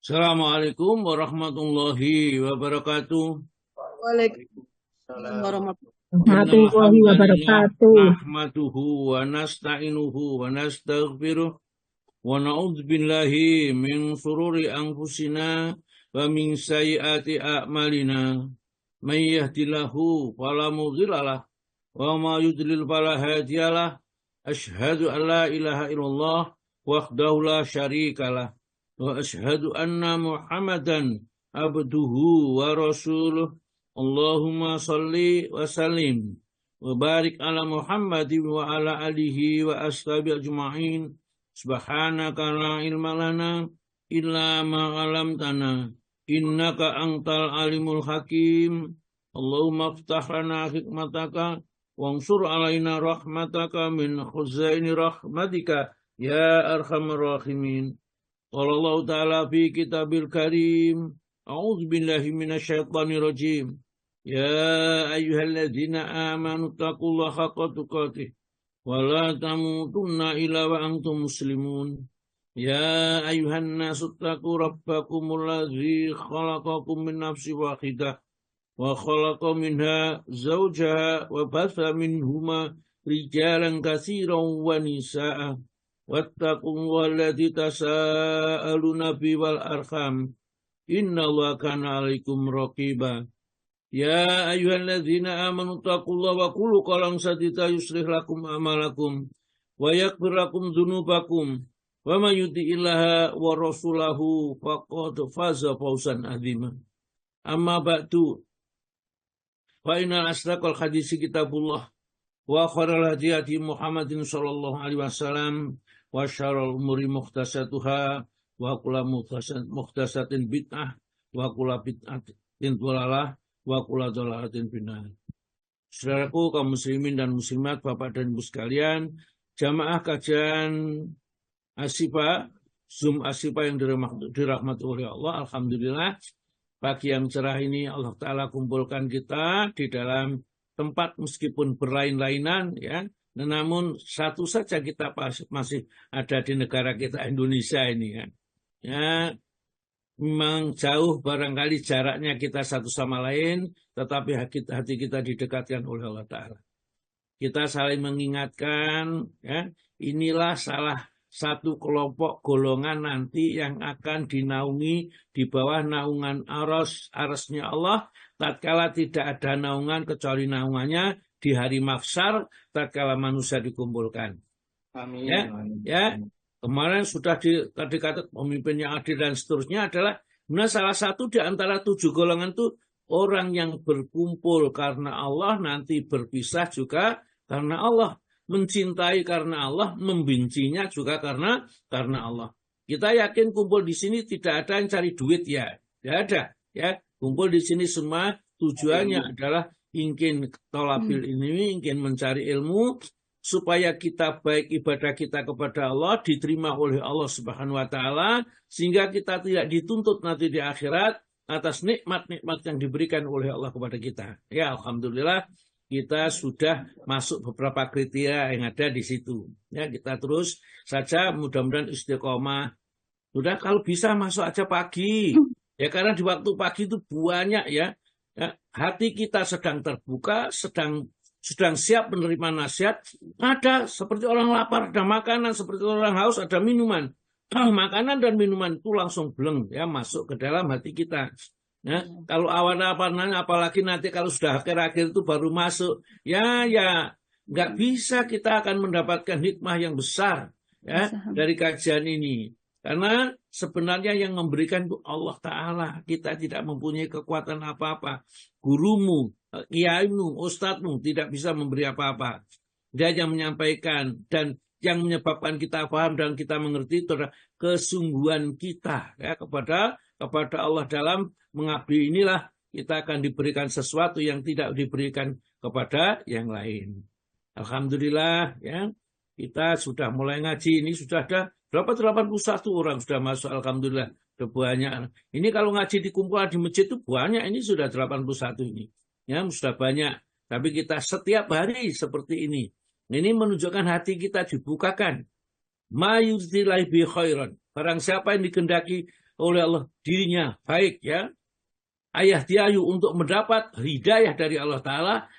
Assalamualaikum warahmatullahi wabarakatuh. Waalaikumsalam Innal warahmatullahi hamdalillah wabarakatuh. nahmaduhu wa nasta'inuhu wa nastaghfiruh wa na'udzu billahi min shururi anfusina wa min sayyiati a'malina. May yahdihillahu fala mudhillalah wa may yudlil fala hadiyalah. Asyhadu an la ilaha illallah wahdahu la syarikalah wa asyhadu anna Muhammadan abduhu wa rasuluh. Allahumma salli wa sallim wa barik ala Muhammadin wa ala alihi wa ashabi ajma'in. Subhanaka la ilma lana illa ma 'allamtana innaka antal alimul hakim. Allahumma iftah lana hikmataka wansur alaina rahmataka min khuzaini rahmatika ya arhamar rahimin. Qala Allah ta'ala fi kitabil karim. A'udzu billahi minasyaitonir rajim. Ya ayyuhalladzina amanu taqullaha haqqa tuqatih wa la tamutunna illa wa antum muslimun. Ya ayyuhan nasu taqu rabbakumul ladzi khalaqakum min nafsin wahidah wa khalaqa minha zawjaha wa batha minhuma rijalan katsiran wa nisaa'a wattaqullaha alladzi tasaaluna bihi wal arham innallaha kana 'alaikum raqiba. Ya ayyuhalladzina amanu taqullaha wa qulu qawlan sadida yuslih lakum a'malakum wa yaghfir lakum dzunubakum wa may yuti'illaha wa rasulahu faqad faza fawzan 'azima. Amma ba'du, fa inna asdaqal hadits kitabullah wa khairal hadi Muhammadin sallallahu alaihi wasallam wa syarrul umuri muhdatsatuha wa kullu muhdatsatin bid'ah wa kullu bid'atin dhalalah wa kullu dhalalatin finnar. Saudaraku kaum muslimin dan muslimat, Bapak dan Ibu sekalian, jamaah kajian Asyifa, Zoom Asyifa yang dirahmati oleh Allah, alhamdulillah pagi yang cerah ini Allah Ta'ala kumpulkan kita di dalam tempat meskipun berlain-lainan ya, namun satu saja kita masih ada di negara kita Indonesia ini ya. Ya, memang jauh barangkali jaraknya kita satu sama lain, tetapi hati kita didekatkan oleh Allah Ta'ala. Kita saling mengingatkan, ya, inilah salah satu kelompok golongan nanti yang akan dinaungi di bawah naungan arasnya Allah, tatkala tidak ada naungan kecuali naungannya di hari mahsyar, tatkala manusia dikumpulkan. Amin. Ya. Kemarin sudah dikatakan pemimpin yang adil dan seterusnya adalah salah satu di antara 7 golongan itu orang yang berkumpul karena Allah, nanti berpisah juga karena Allah, mencintai karena Allah, membencinya juga karena Allah. Kita yakin kumpul di sini tidak ada yang cari duit ya, tidak ada ya. Kumpul di sini semua tujuannya adalah ingin tolabil ini, ingin mencari ilmu supaya kita baik ibadah kita kepada Allah diterima oleh Allah Subhanahu wa taala, sehingga kita tidak dituntut nanti di akhirat atas nikmat-nikmat yang diberikan oleh Allah kepada kita. Ya, alhamdulillah kita sudah masuk beberapa kriteria yang ada di situ. Ya, kita terus saja mudah-mudahan istiqomah. Sudah, kalau bisa masuk aja pagi. Ya, karena di waktu pagi itu banyak ya. Hati kita sedang terbuka, sedang siap menerima nasihat. Ada seperti orang lapar, ada makanan, seperti orang haus, ada minuman. Makanan dan minuman itu langsung bleng ya, masuk ke dalam hati kita. Ya, kalau awan-awan, apalagi nanti kalau sudah akhir-akhir itu baru masuk, ya nggak bisa kita akan mendapatkan hikmah yang besar ya dari kajian ini. Karena sebenarnya yang memberikan itu Allah Ta'ala. Kita tidak mempunyai kekuatan apa-apa. Gurumu, kiaimu, ustadzmu tidak bisa memberi apa-apa. Dia yang menyampaikan, dan yang menyebabkan kita paham dan kita mengerti itu adalah kesungguhan kita ya, kepada Allah dalam mengabdi. Inilah kita akan diberikan sesuatu yang tidak diberikan kepada yang lain. Alhamdulillah ya, kita sudah mulai ngaji. Ini sudah ada berapa, 81 orang sudah masuk, alhamdulillah. Sudah banyak. Ini kalau ngaji di kumpulan di masjid itu banyak, ini sudah 81 ini. Ya, sudah banyak. Tapi kita setiap hari seperti ini. Ini menunjukkan hati kita dibukakan. Ma yuridillahi bi khairan. Barang siapa yang dikehendaki oleh Allah dirinya baik ya, ayah diayu untuk mendapat hidayah dari Allah Ta'ala,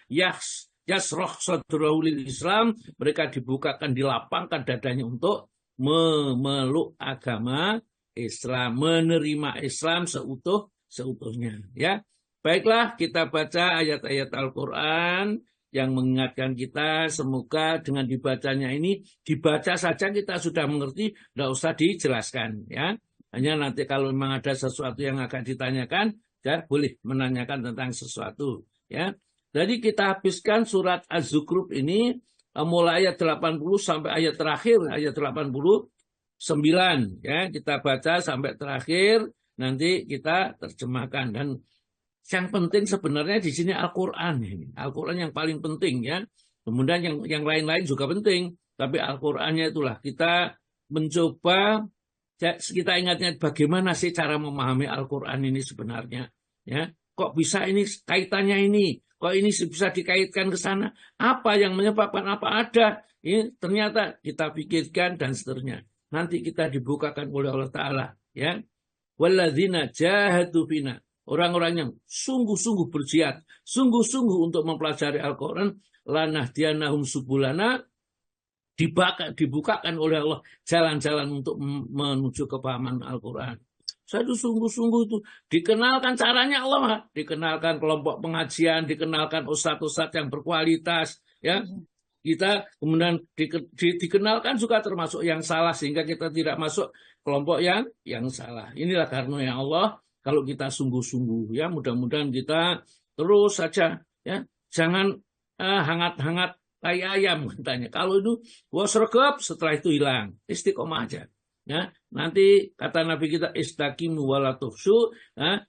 yasroh sadrahu lil Islam, mereka dibukakan, dilapangkan dadanya untuk memeluk agama Islam, menerima Islam seutuhnya ya. Baiklah, kita baca ayat-ayat Al-Quran yang mengingatkan kita. Semoga dengan dibacanya ini, dibaca saja kita sudah mengerti, tidak usah dijelaskan ya. Hanya nanti kalau memang ada sesuatu yang akan ditanyakan, ya boleh menanyakan tentang sesuatu ya. Jadi kita habiskan surat Az-Zukhruf ini mulai ayat 80 sampai ayat terakhir ayat 89 ya. Kita baca sampai terakhir, nanti kita terjemahkan. Dan yang penting sebenarnya di sini Al-Qur'an ini. Al-Qur'an yang paling penting ya. Kemudian yang lain-lain juga penting, tapi Al-Qur'annya itulah kita mencoba. Kita ingatnya bagaimana sih cara memahami Al-Quran ini sebenarnya. Ya, kok bisa ini kaitannya ini? Kok ini bisa dikaitkan ke sana? Apa yang menyebabkan apa ada? Ini ternyata kita pikirkan dan seterusnya. Nanti kita dibukakan oleh Allah Ta'ala. Ya, walladzina jahadu fina. Orang-orang yang sungguh-sungguh berjihad, sungguh-sungguh untuk mempelajari Al-Quran, lanahdiyanahum subulana, dibukakan oleh Allah jalan-jalan untuk menuju kepahaman Al-Quran. Saya itu sungguh-sungguh itu dikenalkan caranya Allah, dikenalkan kelompok pengajian, dikenalkan ustadz-ustadz yang berkualitas, ya. Kita kemudian dikenalkan juga termasuk yang salah sehingga kita tidak masuk kelompok yang salah. Inilah karunia Allah kalau kita sungguh-sungguh ya. Mudah-mudahan kita terus saja ya, jangan hangat-hangat kayak ayam katanya. Kalau itu sregep, setelah itu hilang. Istiqomah aja. Ya, nanti kata Nabi kita istaqimu wala tuhsu, ya,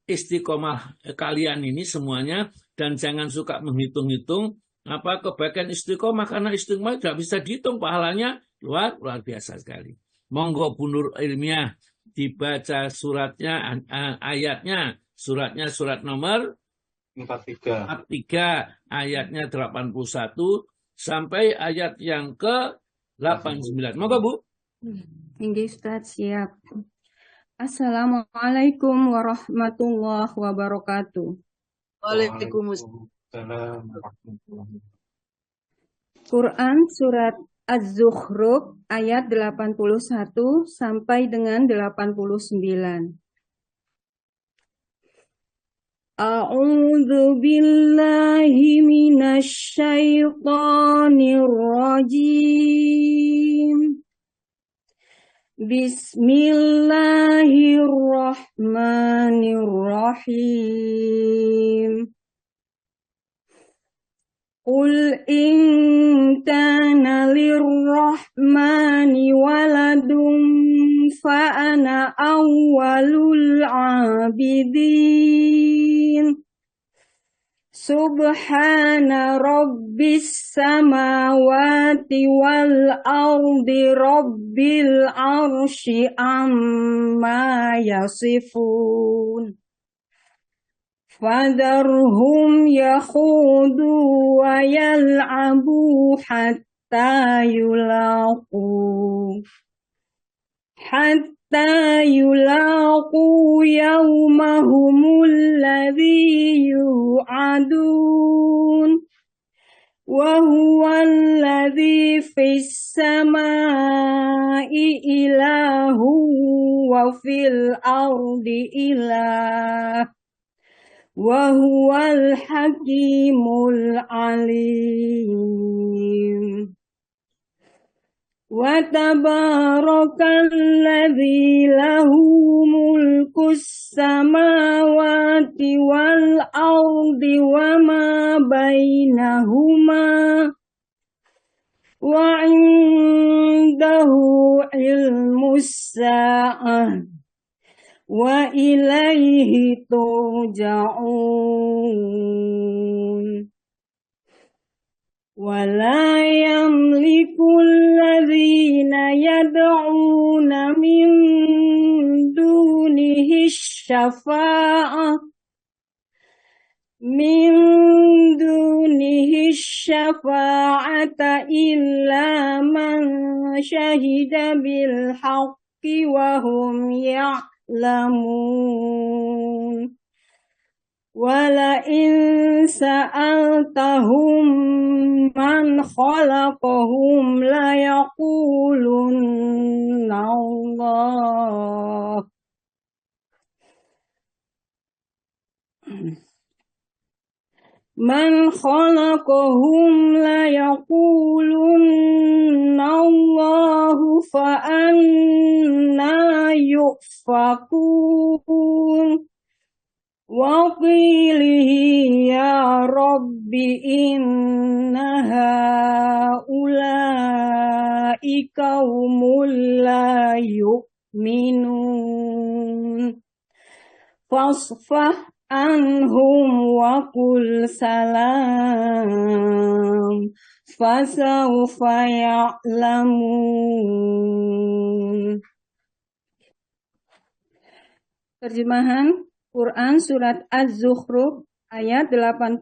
istiqomah kalian ini semuanya, dan jangan suka menghitung-hitung apa kebaikan istiqomah, karena istiqomah tidak bisa dihitung pahalanya, luar biasa sekali. Monggo Bu Nur Ilmiah dibaca suratnya, ayatnya, surat nomor 43 ayatnya 81 sampai ayat yang ke 89. Monggo Bu. Tinggi Ustaz, siap. Assalamualaikum warahmatullahi wabarakatuh. Waalaikumsalam. Quran surat Az-Zukhruf ayat 81 sampai dengan 89. A'udzu billahi minasy syaithanir rajim. Bismillahirrahmanirrahim. Qul in kana lirrahmani waladun fa ana awwalul abidin. Subhana rabbis samawati wal ardi rabbil arsy amma yasifun. Fadharhum yakhudu wa yal'abu hatta yulaqu yawmahumul ladzi yu'adun wa huwal ladzi fis samai ilahu wa fil ardi ilah wa huwal hakimul alim. Wa tabarakalladzi lahu mulkus samawati wal ardi wa ma bainahuma wa indahu ilmus sa'ah wa ilaihi turja'un. ولا يملك الذين يدعون من دونه الشفاعة إلا من شهد بالحق وهم يعلمون ولئن سألتهم من خلقهم ليقولن الله من خلقهم ليقولن الله فأنى يؤفكون وقيله يا رب إن هؤلاء قوم لا يؤمنون فاصفح عنهم وقل سلام فسوف يعلمون. Terjemahan Quran Surat Az-Zukhruf ayat 81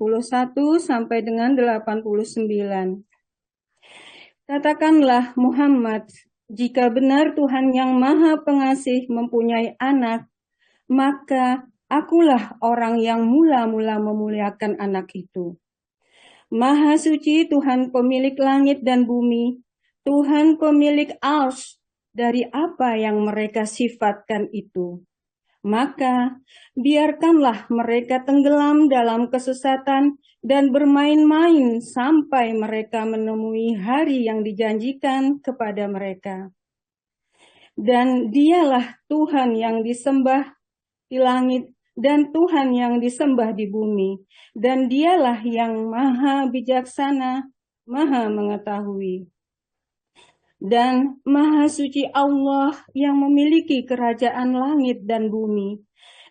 sampai dengan 89. Katakanlah Muhammad, jika benar Tuhan yang Maha Pengasih mempunyai anak, maka akulah orang yang mula-mula memuliakan anak itu. Maha suci Tuhan pemilik langit dan bumi, Tuhan pemilik Arsy dari apa yang mereka sifatkan itu. Maka biarkanlah mereka tenggelam dalam kesesatan dan bermain-main sampai mereka menemui hari yang dijanjikan kepada mereka. Dan dialah Tuhan yang disembah di langit dan Tuhan yang disembah di bumi. Dan dialah yang maha bijaksana, maha mengetahui. Dan maha suci Allah yang memiliki kerajaan langit dan bumi,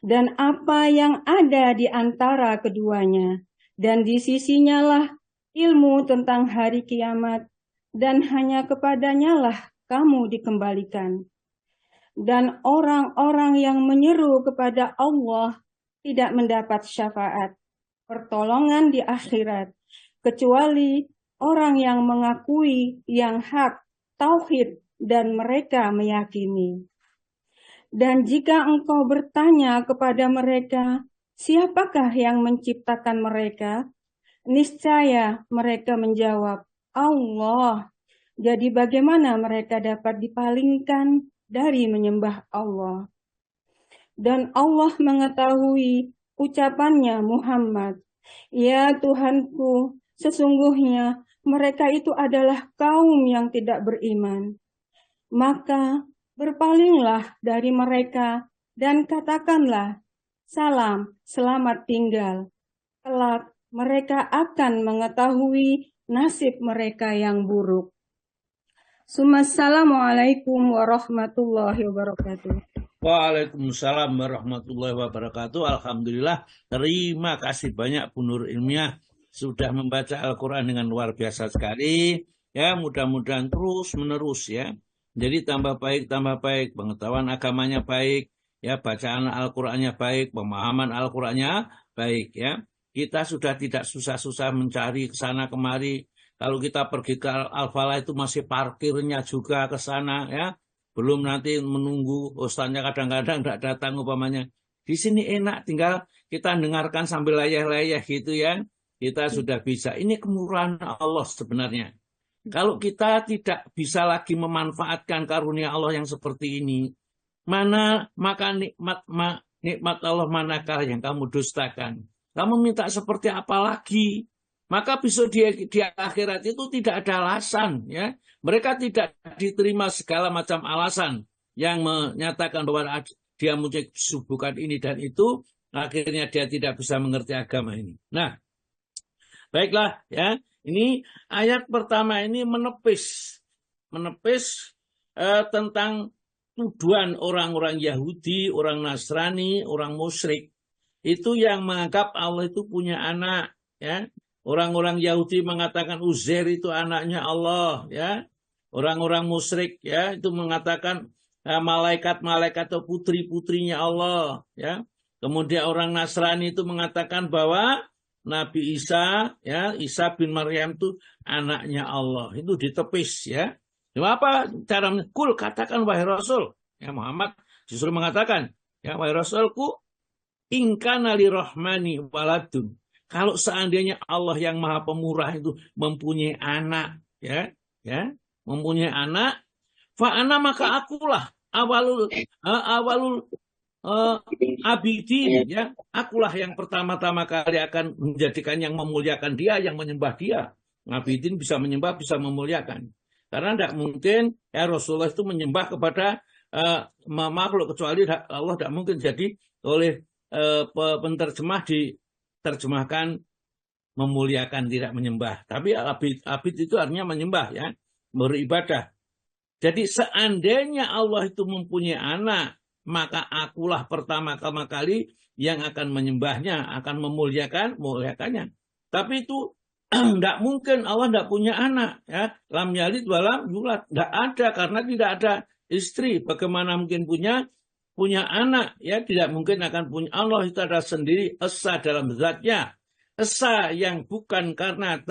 dan apa yang ada di antara keduanya. Dan di sisinya lah ilmu tentang hari kiamat, dan hanya kepadanya lah kamu dikembalikan. Dan orang-orang yang menyeru kepada Allah tidak mendapat syafaat, pertolongan di akhirat, kecuali orang yang mengakui yang hak, tauhid, dan mereka meyakini. Dan jika engkau bertanya kepada mereka, siapakah yang menciptakan mereka? Niscaya mereka menjawab, Allah. Jadi bagaimana mereka dapat dipalingkan dari menyembah Allah? Dan Allah mengetahui ucapannya Muhammad, ya Tuhanku, sesungguhnya mereka itu adalah kaum yang tidak beriman. Maka berpalinglah dari mereka dan katakanlah, salam, selamat tinggal. Kelak mereka akan mengetahui nasib mereka yang buruk. Assalamualaikum warahmatullahi wabarakatuh. Waalaikumsalam warahmatullahi wabarakatuh. Alhamdulillah, terima kasih banyak Bu Nur Ilmiah sudah membaca Al-Quran dengan luar biasa sekali. Ya, mudah-mudahan terus menerus ya. Jadi tambah baik, pengetahuan agamanya baik, ya, bacaan Al-Qurannya baik, pemahaman Al-Qurannya baik ya. Kita sudah tidak susah-susah mencari ke sana kemari. Kalau kita pergi ke Al-Falah itu masih parkirnya juga ke sana ya. Belum nanti menunggu ustaznya kadang-kadang tidak datang umpamanya. Di sini enak, tinggal kita dengarkan sambil layah-layah gitu ya. Kita sudah bisa. Ini kemurahan Allah sebenarnya. Kalau kita tidak bisa lagi memanfaatkan karunia Allah yang seperti ini, maka nikmat Allah manakah yang kamu dustakan? Kamu minta seperti apa lagi? Maka besok di akhirat itu tidak ada alasan, ya. Mereka tidak diterima segala macam alasan yang menyatakan bahwa dia menyubuhkan ini dan itu, akhirnya dia tidak bisa mengerti agama ini. Nah, baiklah, ya. Ini ayat pertama ini menepis tentang tuduhan orang-orang Yahudi, orang Nasrani, orang musyrik itu yang menganggap Allah itu punya anak, ya. Orang-orang Yahudi mengatakan Uzair itu anaknya Allah, ya. Orang-orang musyrik ya itu mengatakan malaikat-malaikat atau putri-putrinya Allah, ya. Kemudian orang Nasrani itu mengatakan bahwa Nabi Isa, ya, Isa bin Maryam itu anaknya Allah. Itu ditepis, ya. Apa cara kul katakan wahai Rasul, ya Muhammad justru mengatakan Ya, wahai Rasulku, ingkana lirahmani waladun. Kalau seandainya Allah yang Maha Pemurah itu mempunyai anak, ya, mempunyai anak, fa ana maka akulah awalul abidin, ya, akulah yang pertama-tama kali akan menjadikan yang memuliakan dia, yang menyembah dia. Abidin bisa menyembah, bisa memuliakan. Karena tidak mungkin ya Rasulullah itu menyembah kepada makhluk, kecuali Allah tidak mungkin. Jadi oleh penterjemah diterjemahkan memuliakan, tidak menyembah. Tapi abid itu artinya menyembah, ya, beribadah. Jadi seandainya Allah itu mempunyai anak, maka akulah pertama kali yang akan menyembahnya, akan memuliakannya. Tapi itu tidak mungkin, Allah tidak punya anak, ya. Lam yalid walam yulad, tidak ada, karena tidak ada istri. Bagaimana mungkin punya anak, ya, tidak mungkin akan punya. Allah itu ada sendiri, esa dalam zatnya, esa yang bukan karena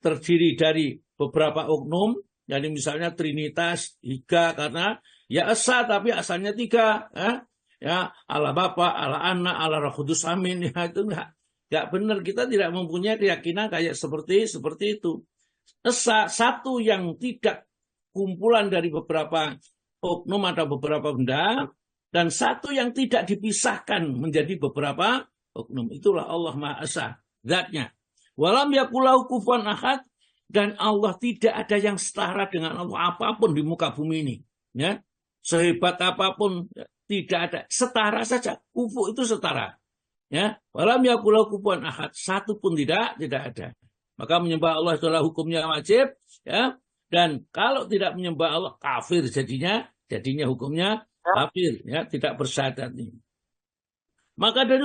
terdiri dari beberapa oknum. Jadi misalnya Trinitas 3 karena ya esa tapi asalnya 3, ya, Allah Bapa, Allah Anak, Allah Roh Kudus, amin. Ya, itu enggak benar. Kita tidak mempunyai keyakinan kayak seperti itu. Esa satu yang tidak kumpulan dari beberapa oknum atau beberapa benda, dan satu yang tidak dipisahkan menjadi beberapa oknum. Itulah Allah Maha Esa, zatnya. Walam yakulahu kufuwan ahad, dan Allah tidak ada yang setara dengan Allah apapun di muka bumi ini, ya. Sehebat apapun tidak ada, setara saja. Kufu itu setara, ya. Walam yakulahu kufuwan ahad, satu pun tidak ada. Maka menyembah Allah adalah hukumnya wajib, ya. Dan kalau tidak menyembah Allah kafir jadinya hukumnya kafir, ya, tidak bersyahadat ini. Maka dari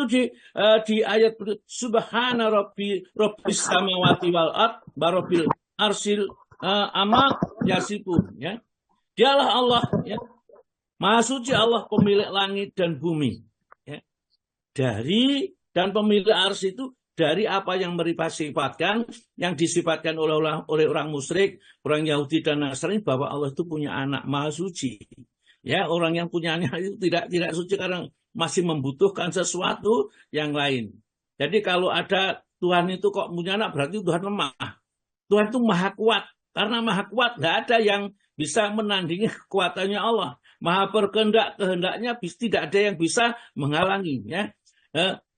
di ayat subhana rabbis samawati wal ard barobil arsil ama yasifun, ya. Dialah Allah, ya. Maha suci Allah pemilik langit dan bumi, ya. Dan pemilik ars itu dari apa yang mereka sifatkan, yang disifatkan oleh orang musyrik, orang Yahudi dan Nasrani, bahwa Allah itu punya anak, maha suci. Ya, orang yang punya anak itu tidak suci karena masih membutuhkan sesuatu yang lain. Jadi kalau ada Tuhan itu kok punya anak, berarti Tuhan lemah. Tuhan itu maha kuat. Karena maha kuat, tidak ada yang bisa menandingi kekuatannya Allah. Maha kehendaknya tidak ada yang bisa menghalangi, ya.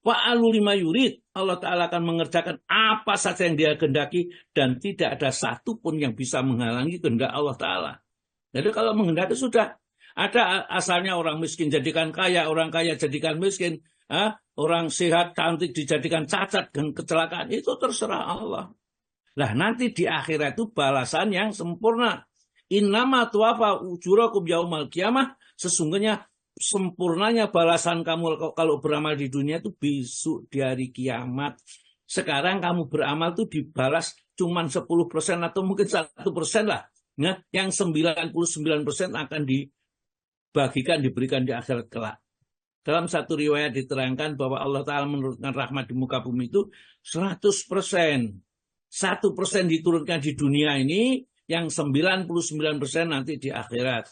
Fa'alu lima yurid, Allah Ta'ala akan mengerjakan apa saja yang dia kehendaki, dan tidak ada satu pun yang bisa menghalangi kehendak Allah Ta'ala. Jadi kalau menghendaki sudah. Ada asalnya orang miskin jadikan kaya, orang kaya jadikan miskin, orang sehat cantik dijadikan cacat dan kecelakaan, itu terserah Allah. Nah, nanti di akhirat itu balasan yang sempurna. Innama tuwafa ujurakum yaumal qiyamah, sesungguhnya sempurnanya balasan kamu kalau beramal di dunia itu besok di hari kiamat. Sekarang kamu beramal itu dibalas cuma 10% atau mungkin 1% lah. Nah, yang 99% akan diberikan di akhirat kelak. Dalam satu riwayat diterangkan bahwa Allah Ta'ala menurunkan rahmat di muka bumi itu 100%. 1% diturunkan di dunia ini, yang 99% nanti di akhirat.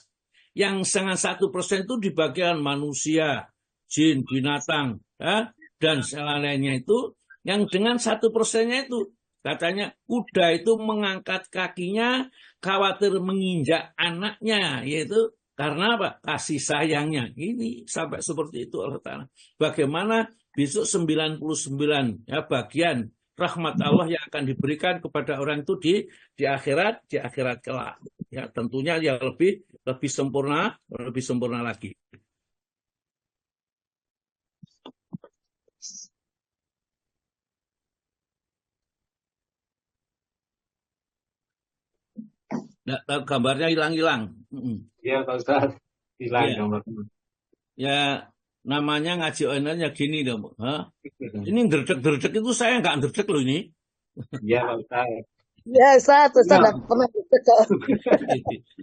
Yang setengah 1% itu di bagian manusia, jin, binatang, ya, dan lainnya itu, yang dengan 1%-nya itu, katanya kuda itu mengangkat kakinya khawatir menginjak anaknya, yaitu karena apa? Kasih sayangnya. Ini sampai seperti itu Allah Ta'ala. Bagaimana besok 99 ya, bagian rahmat Allah yang akan diberikan kepada orang itu di akhirat kelak. Ya, tentunya yang lebih sempurna lagi. Nah, gambarnya hilang-hilang. Iya Pak Ustaz, hilang ya. gambarnya. Ya, namanya ngaji online ya gini dong. Ini derdek itu saya nggak derdek loh ini. Iya Pak Ustaz. Ya, Ustaz nggak pernah derdek.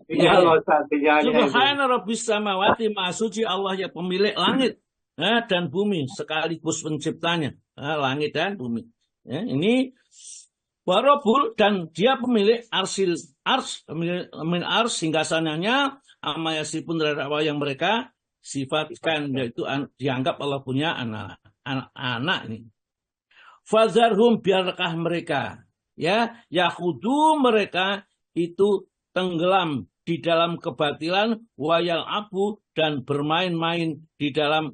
Iya Pak Ustaz, Subhana rabbis samawati, maha suci Allah yang pemilik langit dan bumi sekaligus penciptanya, langit dan bumi. Ya, ini Warobul, dan dia pemilik pemilik ars singgasananya amayasipun terhadap apa yang mereka sifatkan, yaitu dianggap Allah punya anak ini. Fazarhum, biarkah mereka, ya, yahudu, mereka itu tenggelam di dalam kebatilan, wayal abu, dan bermain-main di dalam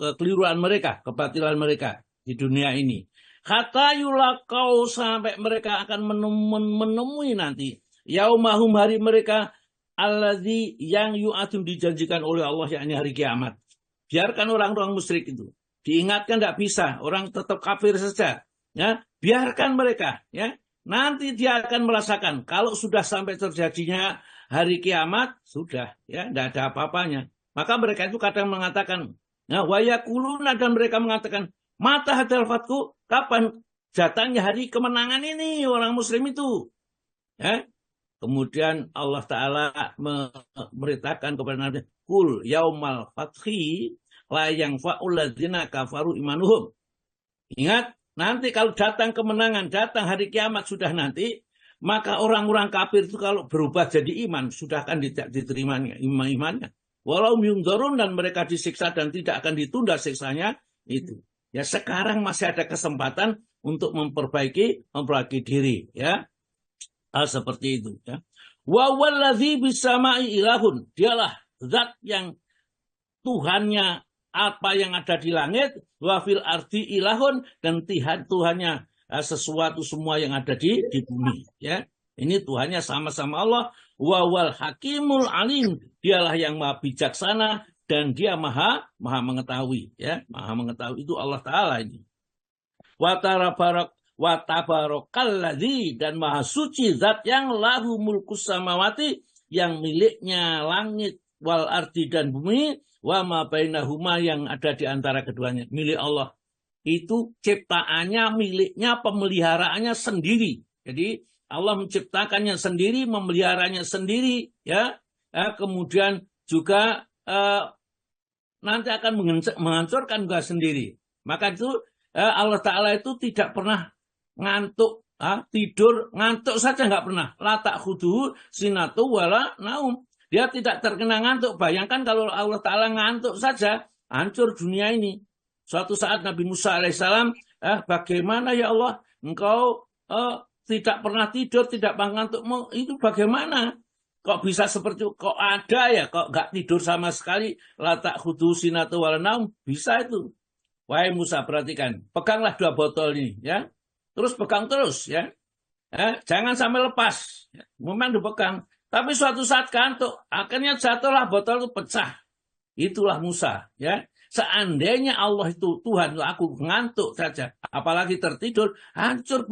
kekeliruan mereka, kebatilan mereka di dunia ini. Kata yulakau, sampai mereka akan menemui nanti yaumahum, hari mereka, alladzi, yang yu'adun, dijanjikan oleh Allah, yakni hari kiamat. Biarkan orang-orang musyrik itu diingatkan, tidak bisa, orang tetap kafir saja, ya, biarkan mereka, ya, nanti dia akan merasakan kalau sudah sampai terjadinya hari kiamat, sudah, ya, tidak ada apa-apanya. Maka mereka itu kadang mengatakan, nah, wayakuluna, dan mereka mengatakan, mata hadal fatku, kapan datangnya hari kemenangan ini orang muslim itu, ya. Kemudian Allah Ta'ala memerintahkan kepada Nabi, kul yaumal fathi la yang fa'ulladzina kafaru imanuhum. Ingat, nanti kalau datang kemenangan, datang hari kiamat sudah nanti, maka orang-orang kafir itu kalau berubah jadi iman, sudah akan diterimanya imannya. Walau yunzarun, dan mereka disiksa dan tidak akan ditunda siksanya itu. Ya, sekarang masih ada kesempatan untuk memperbaiki diri, ya. Seperti itu, ya. Wa wallazi bisama'i ilahun, dialah zat yang Tuhannya apa yang ada di langit, wa fil ardi ilahun, dan Tuhannya sesuatu semua yang ada di bumi, ya. Ini Tuhannya sama-sama Allah. Wa wal hakimul alim, dialah yang maha bijaksana dan dia maha mengetahui, ya. Maha mengetahui itu Allah Ta'ala ini. Wa tabarakalladzi, dan maha suci zat yang lahu mulkus samawati, yang miliknya langit, wal ardi, dan bumi, wa ma bainahuma, yang ada di antara keduanya, milik Allah. Itu ciptaannya, miliknya, pemeliharaannya sendiri. Jadi Allah menciptakannya sendiri, memeliharanya sendiri, ya. Kemudian juga nanti akan menghancurkan juga sendiri. Maka itu Allah Ta'ala itu tidak pernah ngantuk, tidur, ngantuk saja nggak pernah. La ta'khudhuhu sinatu wala naum. Dia tidak terkena ngantuk. Bayangkan kalau Allah Ta'ala ngantuk saja, hancur dunia ini. Suatu saat Nabi Musa alaihissalam, bagaimana ya Allah, engkau tidak pernah tidur, tidak pernah ngantuk, itu bagaimana? Kok bisa seperti itu? Kok ada ya? Kok nggak tidur sama sekali? La ta'khudhuhu sinatu wala naum. Bisa itu. Wahai Musa, perhatikan, peganglah 2 botol ini, ya. Terus pegang terus, ya. Jangan sampai lepas. Memang dipegang. Tapi suatu saat kantuk, akhirnya jatuhlah botol itu pecah. Itulah Musa, ya. Seandainya Allah itu Tuhan, aku ngantuk saja, apalagi tertidur, hancur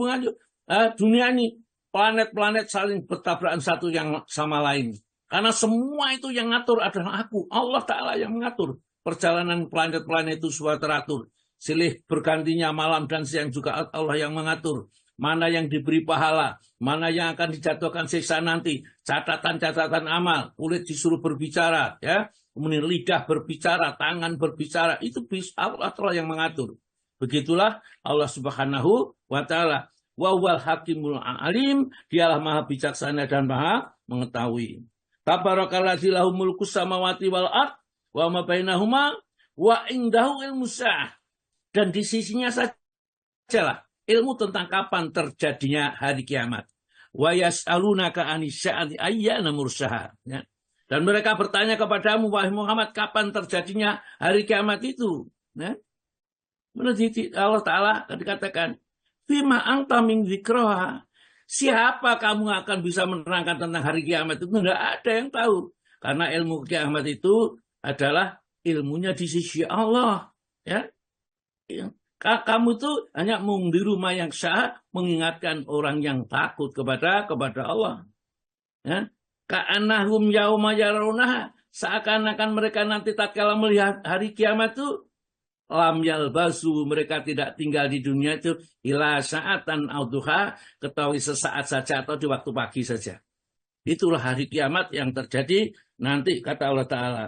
dunia ini. Planet-planet saling bertabrakan satu yang sama lain. Karena semua itu yang ngatur adalah aku. Allah Ta'ala yang mengatur. Perjalanan planet-planet itu sudah teratur. Silih bergantinya malam dan siang juga Allah yang mengatur. Mana yang diberi pahala, mana yang akan dijatuhkan siksa nanti. Catatan-catatan amal, kulit disuruh berbicara, ya. Kemudian lidah berbicara, tangan berbicara. Itu Allah yang mengatur. Begitulah Allah Subhanahu wa Ta'ala. Wa huwal hakimul alim, dialah maha bijaksana dan maha mengetahui. Tabarakalladzi lahu mulkus samawati wal ard wa ma bainahuma wa indahu ilmu sa'ah. Dan di sisinya sajalah ilmu tentang kapan terjadinya hari kiamat. Wa yas'alunaka anisya'ati ayyana mursaha. Ya. Dan mereka bertanya kepadamu, wahai Muhammad, kapan terjadinya hari kiamat itu? Ya. Menurut Allah Ta'ala dikatakan, fima anta min dzikraha. Siapa kamu akan bisa menerangkan tentang hari kiamat itu? Tidak ada yang tahu. Karena ilmu kiamat itu adalah ilmunya di sisi Allah. Ya. Kamu itu hanya mengdiru ma yang syah, mengingatkan orang yang takut kepada Allah. Ya. Ka'annahum yauma yarawnaha, seakan-akan mereka nanti tatkala melihat hari kiamat itu, lam yalbasu, mereka tidak tinggal di dunia itu ila sa'atan auduha, ketahui sesaat saja atau di waktu pagi saja. Itulah hari kiamat yang terjadi nanti, kata Allah Ta'ala.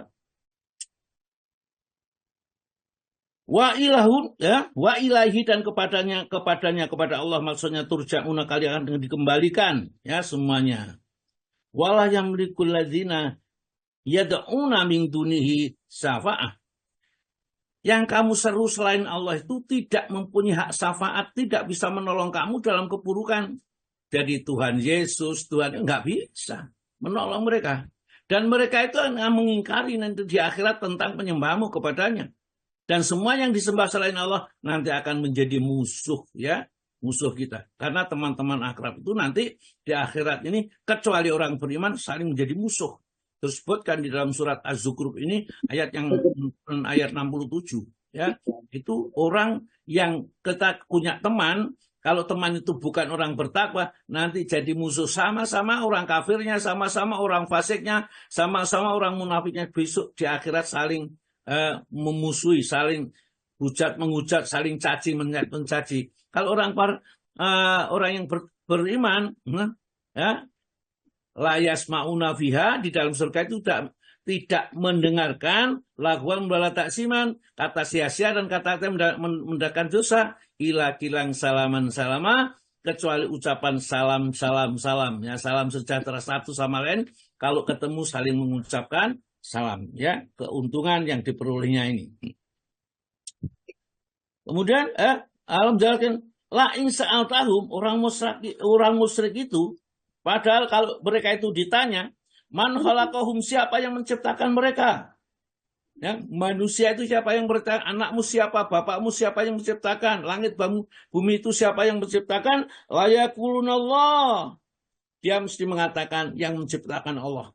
Wa ilahun, ya, wa ilahi, dan kepadanya kepada Allah, maksudnya turja'una, kalian akan dikembalikan, ya, semuanya. Walah yang milikul ladzina, yad'una min dunihi syafa'ah. Yang kamu seru selain Allah itu tidak mempunyai hak syafaat, tidak bisa menolong kamu dalam keburukan. Jadi Tuhan Yesus, Tuhan enggak bisa menolong mereka. Dan mereka itu mengingkari nanti di akhirat tentang penyembahmu kepadanya. Dan semua yang disembah selain Allah nanti akan menjadi musuh, ya, musuh kita. Karena teman-teman akrab itu nanti di akhirat ini kecuali orang beriman saling menjadi musuh. Tersebutkan di dalam surat Az-Zukhruf ini ayat 67, ya. Itu orang yang kita punya teman, kalau teman itu bukan orang bertakwa, nanti jadi musuh, sama-sama orang kafirnya, sama-sama orang fasiknya, sama-sama orang munafiknya, besok di akhirat saling memusuhi, saling hujat menghujat, saling caci mencaci. Kalau orang yang beriman, ya, la yasma'una fiha, di dalam surga itu tidak mendengarkan laguan wala taksiman, kata sia-sia dan kata mendatangkan dosa, ila kilang salaman salama, kecuali ucapan salam salam salam, ya, salam sejahtera satu sama lain. Kalau ketemu saling mengucapkan salam, ya, keuntungan yang diperolehnya ini. Kemudian alam jalan la in sa'altahum, orang musyrik itu, padahal kalau mereka itu ditanya, man khalaqahum, siapa yang menciptakan mereka? Ya, manusia itu siapa yang menciptakan? Anakmu siapa? Bapakmu siapa yang menciptakan? Langit bumi itu siapa yang menciptakan? La yaqulunallah. Dia mesti mengatakan yang menciptakan Allah.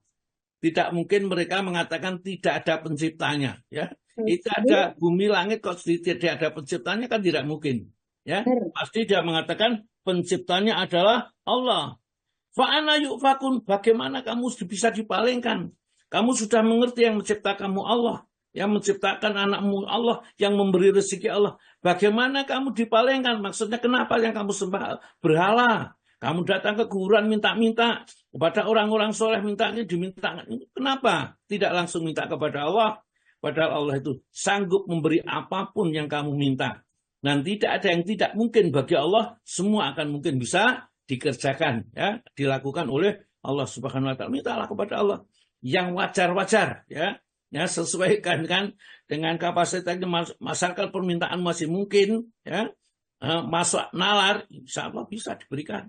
Tidak mungkin mereka mengatakan tidak ada penciptanya, ya. Itu ada bumi langit kok tidak ada penciptanya, kan tidak mungkin, ya. Pasti dia mengatakan penciptanya adalah Allah. Fa'ana yu'fakun, bagaimana kamu bisa dipalingkan? Kamu sudah mengerti yang menciptakanmu Allah, yang menciptakan anakmu Allah, yang memberi rezeki Allah. Bagaimana kamu dipalingkan? Maksudnya kenapa yang kamu sembah berhala? Kamu datang ke kuburan minta-minta kepada orang-orang soleh, diminta. Kenapa tidak langsung minta kepada Allah? Padahal Allah itu sanggup memberi apapun yang kamu minta. Dan tidak ada yang tidak mungkin bagi Allah, semua akan mungkin bisa dikerjakan, ya, dilakukan oleh Allah Subhanahu wa taala. Mintalah kepada Allah yang wajar-wajar, ya, sesuaikan kan dengan kapasitasnya, masalkan permintaan masih mungkin, ya, masuk nalar, insya Allah bisa diberikan.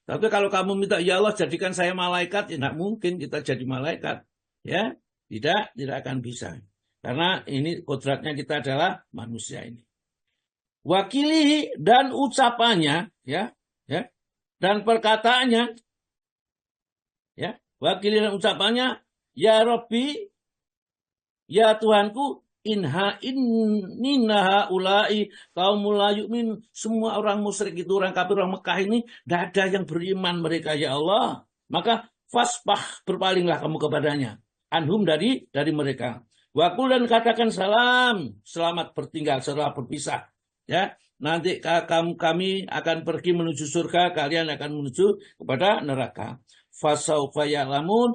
Tapi kalau kamu minta, ya Allah jadikan saya malaikat, ya tidak mungkin kita jadi malaikat, ya, tidak akan bisa. Karena ini kodratnya kita adalah manusia ini. Wakili dan ucapannya, ya, dan perkataannya, ya, wakili dan ucapannya, ya Rabbi, ya Tuhanku, innaha ulai kaumul la yu'min, semua orang musyrik itu, orang kafir, orang Mekah ini tidak ada yang beriman mereka, ya Allah. Maka fasbah, berpalinglah kamu kepadanya, anhum dari mereka. Wakul dan katakan salam, selamat bertinggal setelah berpisah, ya. Nanti kami akan pergi menuju surga, kalian akan menuju kepada neraka. Fasaufa ya'lamun,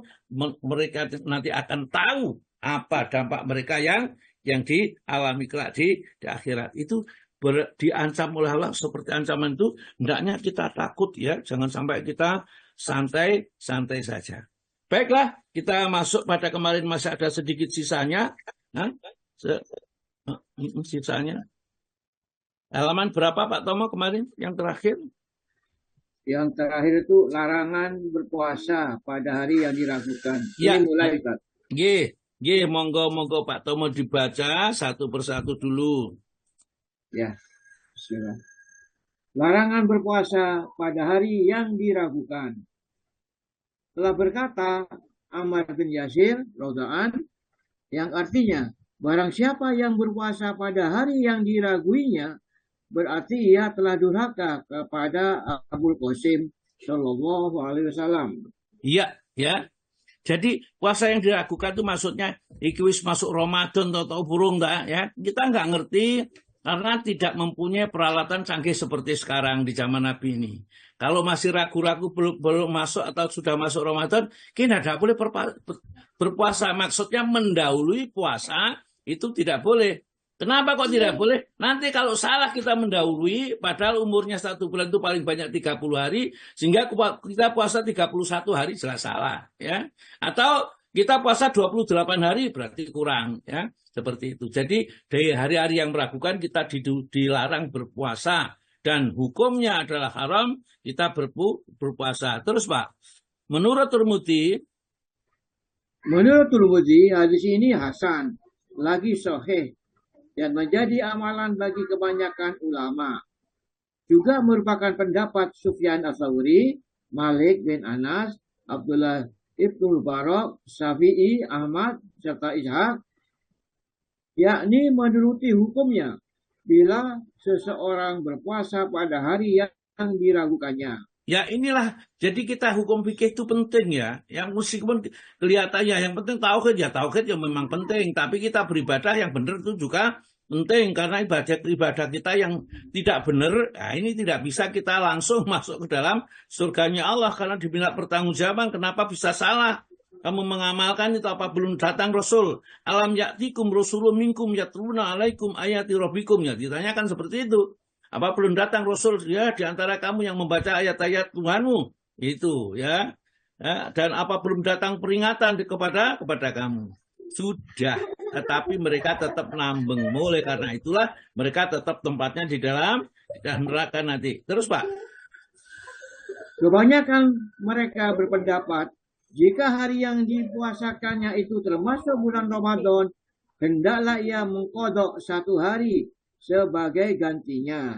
mereka nanti akan tahu apa dampak mereka yang dialami kelak di akhirat. Itu diancam oleh Allah seperti ancaman itu, hendaknya kita takut, ya, jangan sampai kita santai saja. Baiklah, kita masuk pada kemarin, masih ada sedikit sisanya. Sisanya. Halaman berapa Pak Tomo kemarin yang terakhir? Yang terakhir itu larangan berpuasa pada hari yang diragukan. Ya. Ini mulai, Pak. Nggih, monggo Pak Tomo dibaca satu persatu dulu. Ya. Bismillah. Larangan berpuasa pada hari yang diragukan. Telah berkata Ammar bin Yasir radhiyallahu, yang artinya, barang siapa yang berpuasa pada hari yang diraguinya, berarti ia telah durhaka kepada Abul Qasim sallallahu alaihi wasallam. Iya, ya. Jadi puasa yang diragukan itu maksudnya iki wis masuk Ramadan atau burung enggak, ya. Kita enggak ngerti karena tidak mempunyai peralatan canggih seperti sekarang di zaman Nabi ini. Kalau masih ragu-ragu belum masuk atau sudah masuk Ramadan, kita tidak boleh berpuasa. Maksudnya mendahului puasa itu tidak boleh. Kenapa kok tidak boleh? Nanti kalau salah kita mendahului, padahal umurnya 1 bulan itu paling banyak 30 hari, sehingga kita puasa 31 hari jelas salah, ya. Atau Kita puasa 28 hari berarti kurang, ya. Seperti itu. Jadi dari hari-hari yang meragukan kita dilarang berpuasa dan hukumnya adalah haram kita berpuasa. Terus Pak, menurut Tirmidzi, hadis ini hasan, lagi sahih dan menjadi amalan bagi kebanyakan ulama. Juga merupakan pendapat Sufyan Ats-Tsauri, Malik bin Anas, Abdullah Ibnu Mubarak, Syafi'i, Ahmad, serta Ishaq, yakni menuruti hukumnya bila seseorang berpuasa pada hari yang diragukannya. ya inilah, jadi kita hukum fikih itu penting ya. Yang meskipun kelihatannya yang penting tauhid ya memang penting. Tapi kita beribadah yang benar itu juga penting. Karena ibadah kita yang tidak benar, nah ini tidak bisa kita langsung masuk ke dalam surganya Allah. Karena diminta pertanggungjawaban, kenapa bisa salah? Kamu mengamalkan itu apa belum datang Rasul? Alam ya'tikum rasulun minkum yatluna alaikum ayati rabbikum. Ya ditanyakan seperti itu. Apa belum datang Rasul ya di antara kamu yang membaca ayat-ayat Tuhanmu? Itu ya. Dan apa belum datang peringatan kepada kamu? Sudah. Tetapi mereka tetap nambeng. Mulai karena itulah mereka tetap tempatnya di dalam neraka nanti. Terus Pak. Kebanyakan mereka berpendapat jika hari yang dipuasakannya itu termasuk bulan Ramadan, hendaklah ia mengkodok 1 hari sebagai gantinya.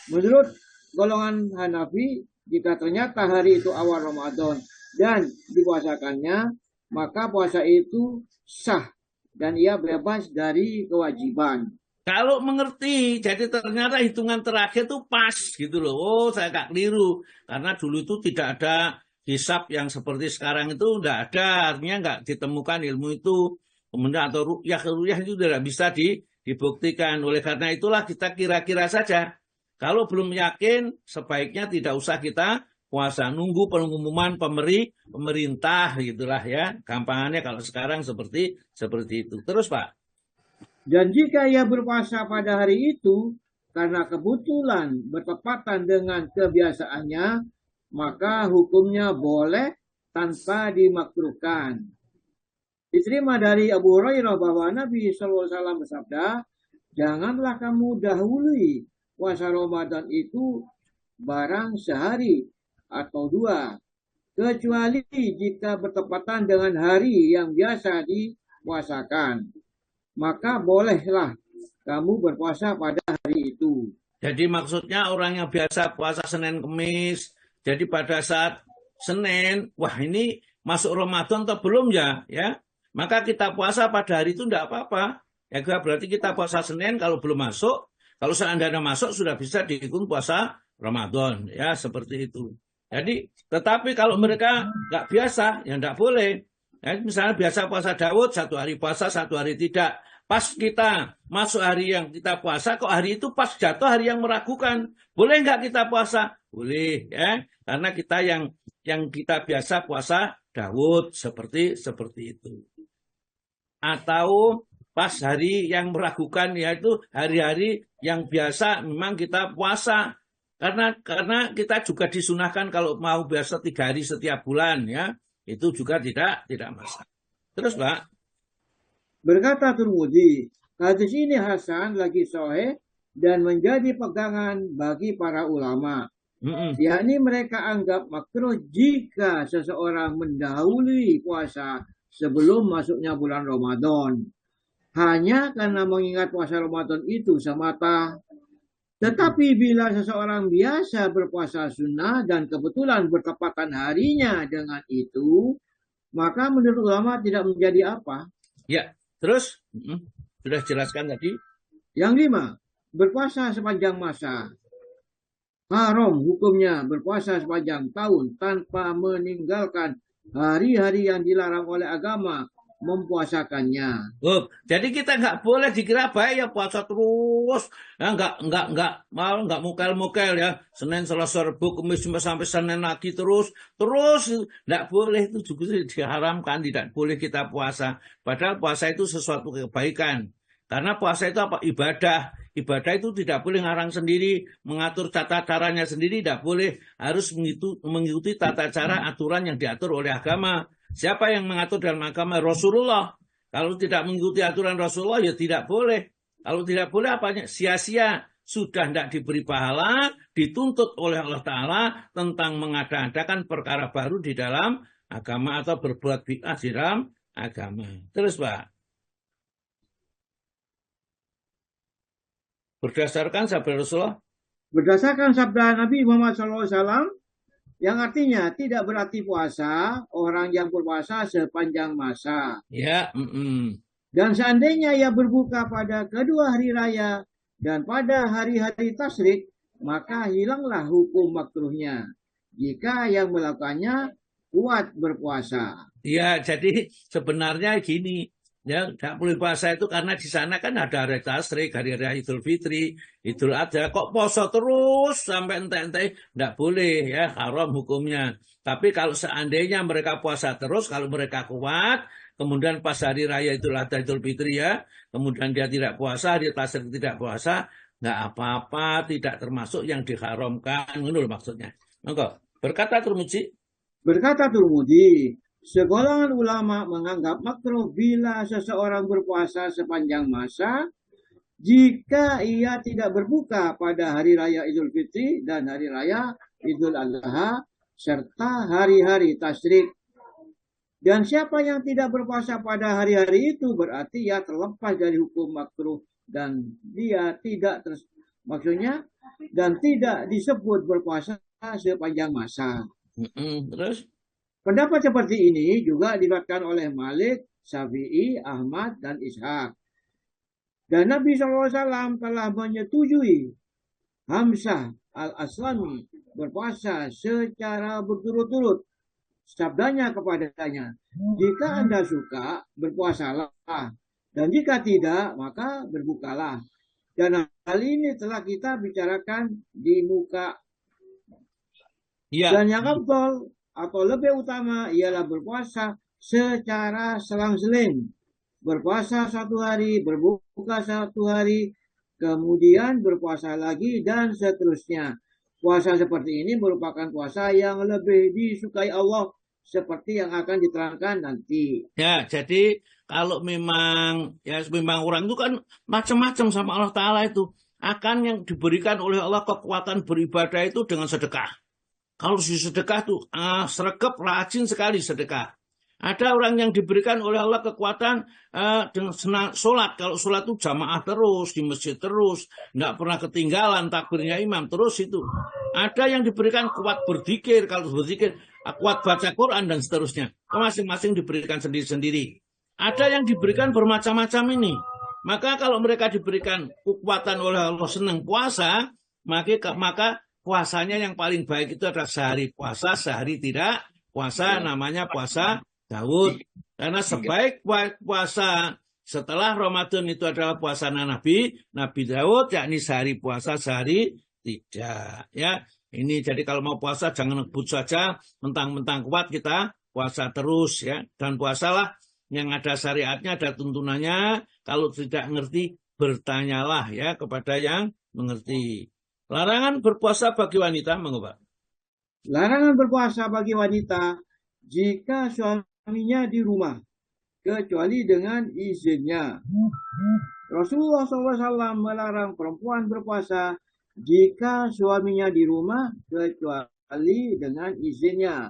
Menurut golongan Hanafi, jika ternyata hari itu awal Ramadan dan dipuasakannya, maka puasa itu sah dan ia bebas dari kewajiban. Kalau mengerti, jadi ternyata hitungan terakhir itu pas gitu loh. Oh, saya gak keliru. Karena dulu itu tidak ada hisab yang seperti sekarang itu tidak ada, artinya nggak ditemukan ilmu itu, kemudian atau ru'yah itu tidak bisa dibuktikan. Oleh karena itulah kita kira-kira saja. Kalau belum yakin, sebaiknya tidak usah kita puasa, nunggu pengumuman pemerintah gitulah ya. Gampangannya kalau sekarang seperti itu. Terus Pak. Dan jika ia berpuasa pada hari itu karena kebetulan bertepatan dengan kebiasaannya, maka hukumnya boleh tanpa dimakruhkan. Diterima dari Abu Hurairah bahwa Nabi SAW bersabda, janganlah kamu dahului puasa Ramadan itu barang sehari atau 2, kecuali jika bertepatan dengan hari yang biasa dipuasakan. Maka bolehlah kamu berpuasa pada hari itu. Jadi maksudnya orang yang biasa puasa Senin Kemis, jadi pada saat Senin, wah ini masuk Ramadan atau belum ya? Maka kita puasa pada hari itu tidak apa-apa. Ya berarti kita puasa Senin kalau belum masuk. Kalau seandainya masuk sudah bisa dihitung puasa Ramadan. Ya seperti itu. Jadi tetapi kalau mereka nggak biasa, ya nggak boleh. Ya, misalnya biasa puasa Daud, 1 hari puasa, 1 hari tidak. Pas kita masuk hari yang kita puasa, kok hari itu pas jatuh hari yang meragukan. Boleh nggak kita puasa? Boleh ya. Karena kita yang kita biasa puasa Daud seperti itu. Atau pas hari yang meragukan yaitu hari-hari yang biasa memang kita puasa. Karena kita juga disunahkan kalau mau biasa 3 hari setiap bulan ya. Itu juga tidak masalah. Terus Pak. Berkata Tirmidzi, hadis ini hasan lagi sahih dan menjadi pegangan bagi para ulama. Yakni mereka anggap makruh jika seseorang mendahului puasa sebelum masuknya bulan Ramadan. Hanya karena mengingat puasa Ramadan itu semata. Tetapi bila seseorang biasa berpuasa sunnah dan kebetulan bertepatan harinya dengan itu, maka menurut ulama tidak menjadi apa. Ya, terus sudah jelaskan tadi. Yang 5, berpuasa sepanjang masa. Haram hukumnya berpuasa sepanjang tahun tanpa meninggalkan hari-hari yang dilarang oleh agama mempuasakannya. Jadi kita nggak boleh dikira baik ya puasa terus, ya nggak mukel-mukel ya Senin, Selasa, Rabu, Kamis sampai Senin lagi terus nggak boleh, itu juga diharamkan, tidak boleh kita puasa. Padahal puasa itu sesuatu kebaikan. Karena puasa itu apa? Ibadah itu tidak boleh ngarang sendiri, mengatur tata caranya sendiri, tidak boleh. Harus mengikuti tata cara aturan yang diatur oleh agama. Siapa yang mengatur dalam agama? Rasulullah. Kalau tidak mengikuti aturan Rasulullah ya tidak boleh. Kalau tidak boleh apanya? Sia-sia. Sudah tidak diberi pahala, dituntut oleh Allah Ta'ala tentang mengada-adakan perkara baru di dalam agama atau berbuat bid'ah di dalam agama. Terus Pak. Berdasarkan sabda Rasulullah. Berdasarkan sabda Nabi Muhammad SAW, yang artinya tidak berarti puasa orang yang berpuasa sepanjang masa. Ya. Dan seandainya ia berbuka pada kedua hari raya dan pada hari-hari tasyrik, maka hilanglah hukum makruhnya jika yang melakukannya kuat berpuasa. Ya, jadi sebenarnya gini, ya nggak boleh puasa itu karena di sana kan ada hari tasyrik, hari raya Idul Fitri, Idul Adha. Kok poso terus sampai ente-ente? Nggak boleh ya, haram hukumnya. Tapi kalau seandainya mereka puasa terus, kalau mereka kuat, kemudian pas hari raya Idul Adha, Idul Fitri ya, kemudian dia tidak puasa, dia tasyrik tidak puasa, nggak apa-apa, tidak termasuk yang diharamkan, menurut maksudnya. Maka berkata Tirmidzi. Berkata Tirmidzi, segolongan ulama menganggap makruh bila seseorang berpuasa sepanjang masa jika ia tidak berbuka pada hari raya Idul Fitri dan hari raya Idul Adha serta hari-hari tasyrik. Dan siapa yang tidak berpuasa pada hari-hari itu berarti ia terlepas dari hukum makruh dan dia tidak dan tidak disebut berpuasa sepanjang masa. Terus pendapat seperti ini juga diriwayatkan oleh Malik, Syafi'i, Ahmad dan Ishaq. Dan Nabi SAW telah menyetujui Hamzah al-Aslami berpuasa secara berturut-turut. Sabdanya kepadanya, jika Anda suka, berpuasalah. Dan jika tidak, maka berbukalah. Dan hal ini telah kita bicarakan di muka. Ya. Dan yang afdal atau lebih utama ialah berpuasa secara selang-seling. Berpuasa satu hari, berbuka satu hari, kemudian berpuasa lagi, dan seterusnya. Puasa seperti ini merupakan puasa yang lebih disukai Allah seperti yang akan diterangkan nanti. Ya, jadi kalau memang orang itu kan macam-macam sama Allah Ta'ala itu. Akan yang diberikan oleh Allah kekuatan beribadah itu dengan sedekah. Kalau si sedekah tuh sregep rajin sekali sedekah. Ada orang yang diberikan oleh Allah kekuatan dengan senang sholat. Kalau sholat itu jamaah terus, di masjid terus, nggak pernah ketinggalan takbirnya imam terus itu. Ada yang diberikan kuat berzikir, kalau berzikir kuat baca Quran dan seterusnya. Masing-masing diberikan sendiri-sendiri. Ada yang diberikan bermacam-macam ini. Maka kalau mereka diberikan kekuatan oleh Allah senang puasa, maka puasanya yang paling baik itu adalah sehari puasa, sehari tidak puasa, namanya puasa Daud. Karena sebaik puasa setelah Ramadan itu adalah puasa Nabi Daud, yakni sehari puasa, sehari tidak. Ya, ini jadi kalau mau puasa jangan ngebut saja, mentang-mentang kuat kita puasa terus ya. Dan puasalah yang ada syariatnya, ada tuntunannya. Kalau tidak ngerti bertanyalah ya kepada yang mengerti. Larangan berpuasa bagi wanita, mengapa? Larangan berpuasa bagi wanita jika suaminya di rumah, kecuali dengan izinnya. Rasulullah SAW melarang perempuan berpuasa jika suaminya di rumah, kecuali dengan izinnya.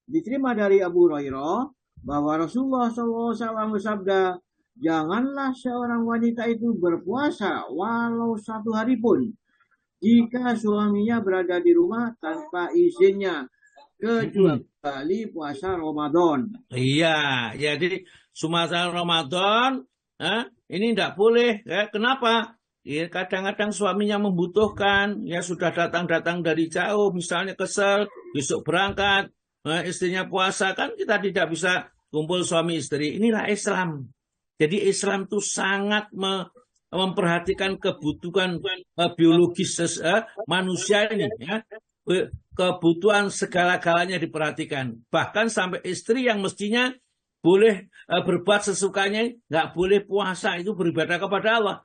Diterima dari Abu Hurairah bahwa Rasulullah SAW bersabda, janganlah seorang wanita itu berpuasa walau satu hari pun jika suaminya berada di rumah tanpa izinnya, kecuali puasa Ramadan. Iya, jadi puasa Ramadan ini tidak boleh. Ya, kenapa? Ya, kadang-kadang suaminya membutuhkan, ya sudah datang dari jauh, misalnya kesel, besok berangkat, istrinya puasa, kan kita tidak bisa kumpul suami istri. Inilah Islam. Jadi Islam itu sangat memperhatikan kebutuhan biologis manusia ini, ya. Kebutuhan segala-galanya diperhatikan. Bahkan sampai istri yang mestinya boleh berbuat sesukanya, nggak boleh puasa, itu beribadah kepada Allah.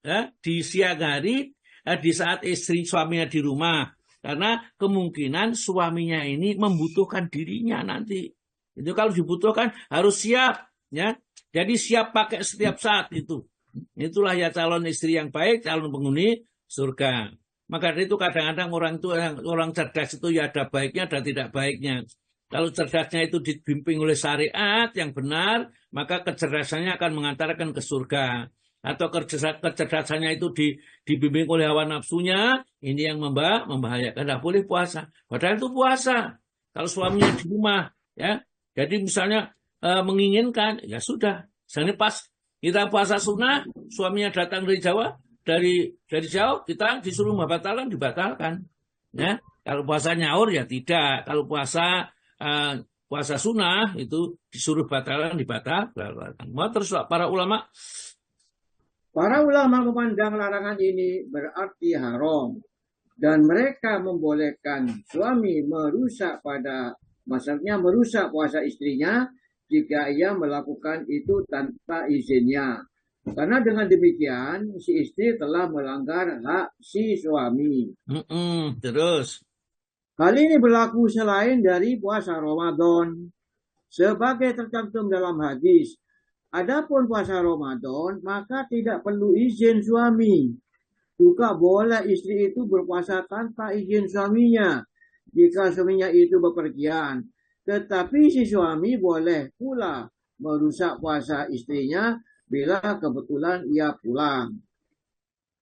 Ya, di siang hari, di saat istri suaminya di rumah. Karena kemungkinan suaminya ini membutuhkan dirinya nanti. Itu kalau dibutuhkan harus siap, ya. Jadi siap pakai setiap saat itu. Itulah ya calon istri yang baik, calon penghuni surga. Maka dari itu kadang-kadang orang cerdas itu ya ada baiknya dan tidak baiknya. Kalau cerdasnya itu dibimbing oleh syariat yang benar, maka kecerdasannya akan mengantarkan ke surga. Atau kecerdasannya itu dibimbing oleh hawa nafsunya, ini yang membahayakan. Tidak boleh puasa. Padahal itu puasa. Kalau suaminya di rumah, ya. Jadi misalnya menginginkan, ya sudah. Misalnya pas kita puasa sunnah, suaminya datang dari Jawa, dari jauh, kita disuruh membatalkan, dibatalkan. Ya. Kalau puasa nyaur ya tidak. Kalau puasa sunnah itu disuruh batalkan, dibatalkan. Terus para ulama memandang larangan ini berarti haram. Dan mereka membolehkan suami merusak puasa istrinya jika ia melakukan itu tanpa izinnya. Karena dengan demikian si istri telah melanggar hak si suami. Terus. Hal ini berlaku selain dari puasa Ramadan. Sebagai tercantum dalam hadis, adapun puasa Ramadan, maka tidak perlu izin suami. Juga boleh istri itu berpuasa tanpa izin suaminya, jika suaminya itu bepergian. Tetapi si suami boleh pula merusak puasa istrinya bila kebetulan ia pulang.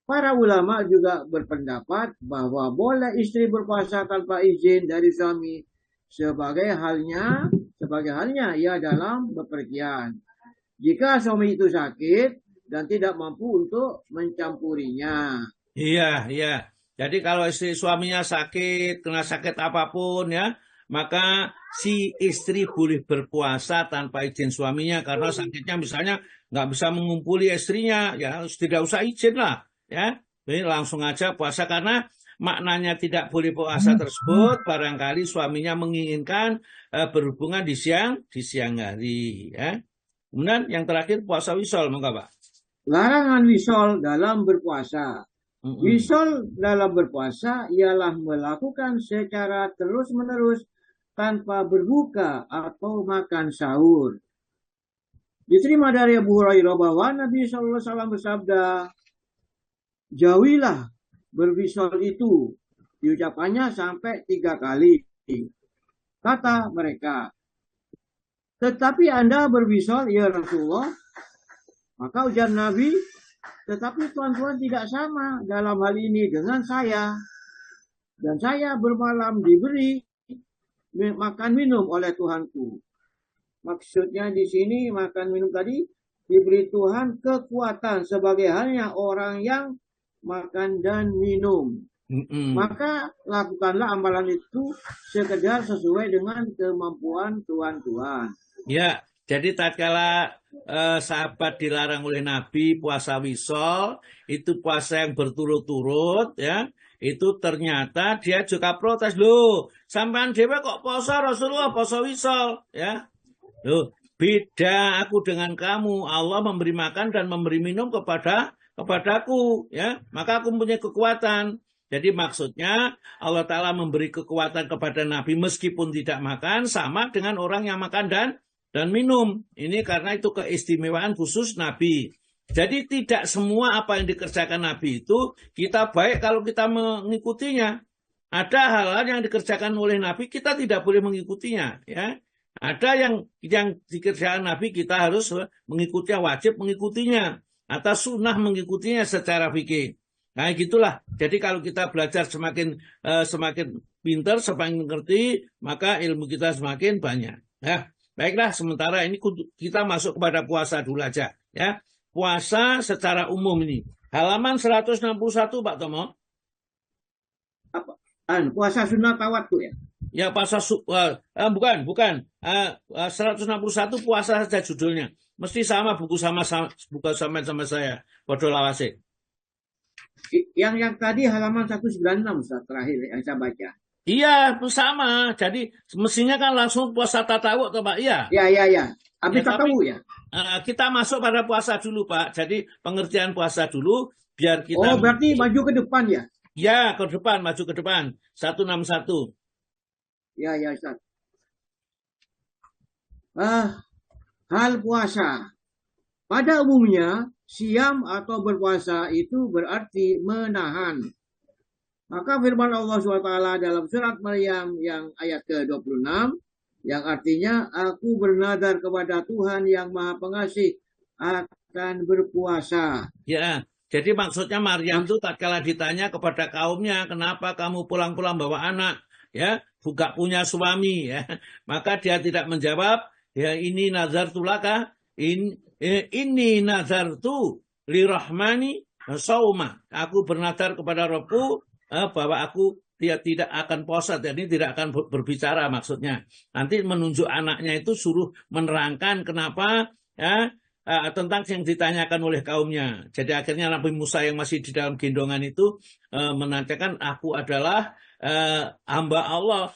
Para ulama juga berpendapat bahwa boleh istri berpuasa tanpa izin dari suami sebagai halnya ia dalam bepergian. Jika suami itu sakit dan tidak mampu untuk mencampurinya. Iya. Jadi kalau istri suaminya sakit, kena sakit apapun ya, maka si istri boleh berpuasa tanpa izin suaminya karena sakitnya misalnya nggak bisa mengumpuli istrinya, ya tidak usah izin lah. Ya, ini langsung aja puasa karena maknanya tidak boleh puasa tersebut barangkali suaminya menginginkan berhubungan di siang hari. Ya. Kemudian yang terakhir puasa wisol, monggo Pak. Larangan wisol dalam berpuasa. Wisol dalam berpuasa ialah melakukan secara terus-menerus tanpa berbuka atau makan sahur. Diterima dari Abu Hurairah bahwa Nabi SAW bersabda, jauhilah berwisol itu. Diucapannya sampai 3 kali. Kata mereka, tetapi Anda berwisol, ya Rasulullah. Maka ujar Nabi, tetapi tuan-tuan tidak sama dalam hal ini dengan saya. Dan saya bermalam diberi makan minum oleh Tuhanku. Maksudnya di sini makan minum tadi diberi Tuhan kekuatan sebagai halnya orang yang makan dan minum. Maka lakukanlah amalan itu sekedar sesuai dengan kemampuan Tuhan. Ya, jadi tatkala sahabat dilarang oleh Nabi puasa wisol, itu puasa yang berturut-turut ya, itu ternyata dia juga protes, loh sampean dhewe kok puasa Rasulullah puasa wisol ya. Loh, beda aku dengan kamu. Allah memberi makan dan memberi minum kepadaku ya, maka aku punya kekuatan. Jadi maksudnya Allah Ta'ala memberi kekuatan kepada Nabi meskipun tidak makan, sama dengan orang yang makan dan minum. Ini karena itu keistimewaan khusus Nabi. Jadi tidak semua apa yang dikerjakan Nabi itu kita baik kalau kita mengikutinya. Ada hal-hal yang dikerjakan oleh Nabi kita tidak boleh mengikutinya ya. Ada yang dikerjakan Nabi kita harus mengikutinya, wajib mengikutinya, atau sunnah mengikutinya secara fikih. Nah gitulah. Jadi kalau kita belajar semakin pintar, semakin mengerti, maka ilmu kita semakin banyak. Ya, baiklah. Sementara ini kita masuk kepada puasa dulu aja. Ya, puasa secara umum ini. Halaman 161 Pak Tomo. Apa? Puasa sunnah tawatu ya? Ya puasa bukan 161 puasa saja judulnya. Mesti sama buku sama saya. Bodoh lawase. Yang tadi halaman 196 Ustaz, terakhir yang saya baca. Iya, sama. Jadi mestinya kan langsung puasa tatawuk toh Pak. Iya. Iya. Habis tatawuk ya. Kita masuk pada puasa dulu Pak. Jadi pengertian puasa dulu biar kita. Oh, berarti maju ke depan ya? Ya, ke depan, maju ke depan. 161. Ya Ustaz. hal puasa. Pada umumnya, siam atau berpuasa itu berarti menahan. Maka firman Allah SWT dalam surat Maryam yang ayat ke-26, yang artinya, aku bernadar kepada Tuhan yang Maha Pengasih akan berpuasa. Ya, jadi maksudnya Maryam itu tatkala ditanya kepada kaumnya, kenapa kamu pulang-pulang bawa anak, ya, gak punya suami, ya, maka dia tidak menjawab, ya ini nazartu laka, ini nazartu lirahmani sauma. Aku bernadar kepada Robku bahwa aku dia tidak akan puasa, jadi tidak akan berbicara maksudnya. Nanti menunjuk anaknya itu suruh menerangkan kenapa ya tentang yang ditanyakan oleh kaumnya. Jadi akhirnya Nabi Musa yang masih di dalam gendongan itu menanyakan aku adalah hamba Allah.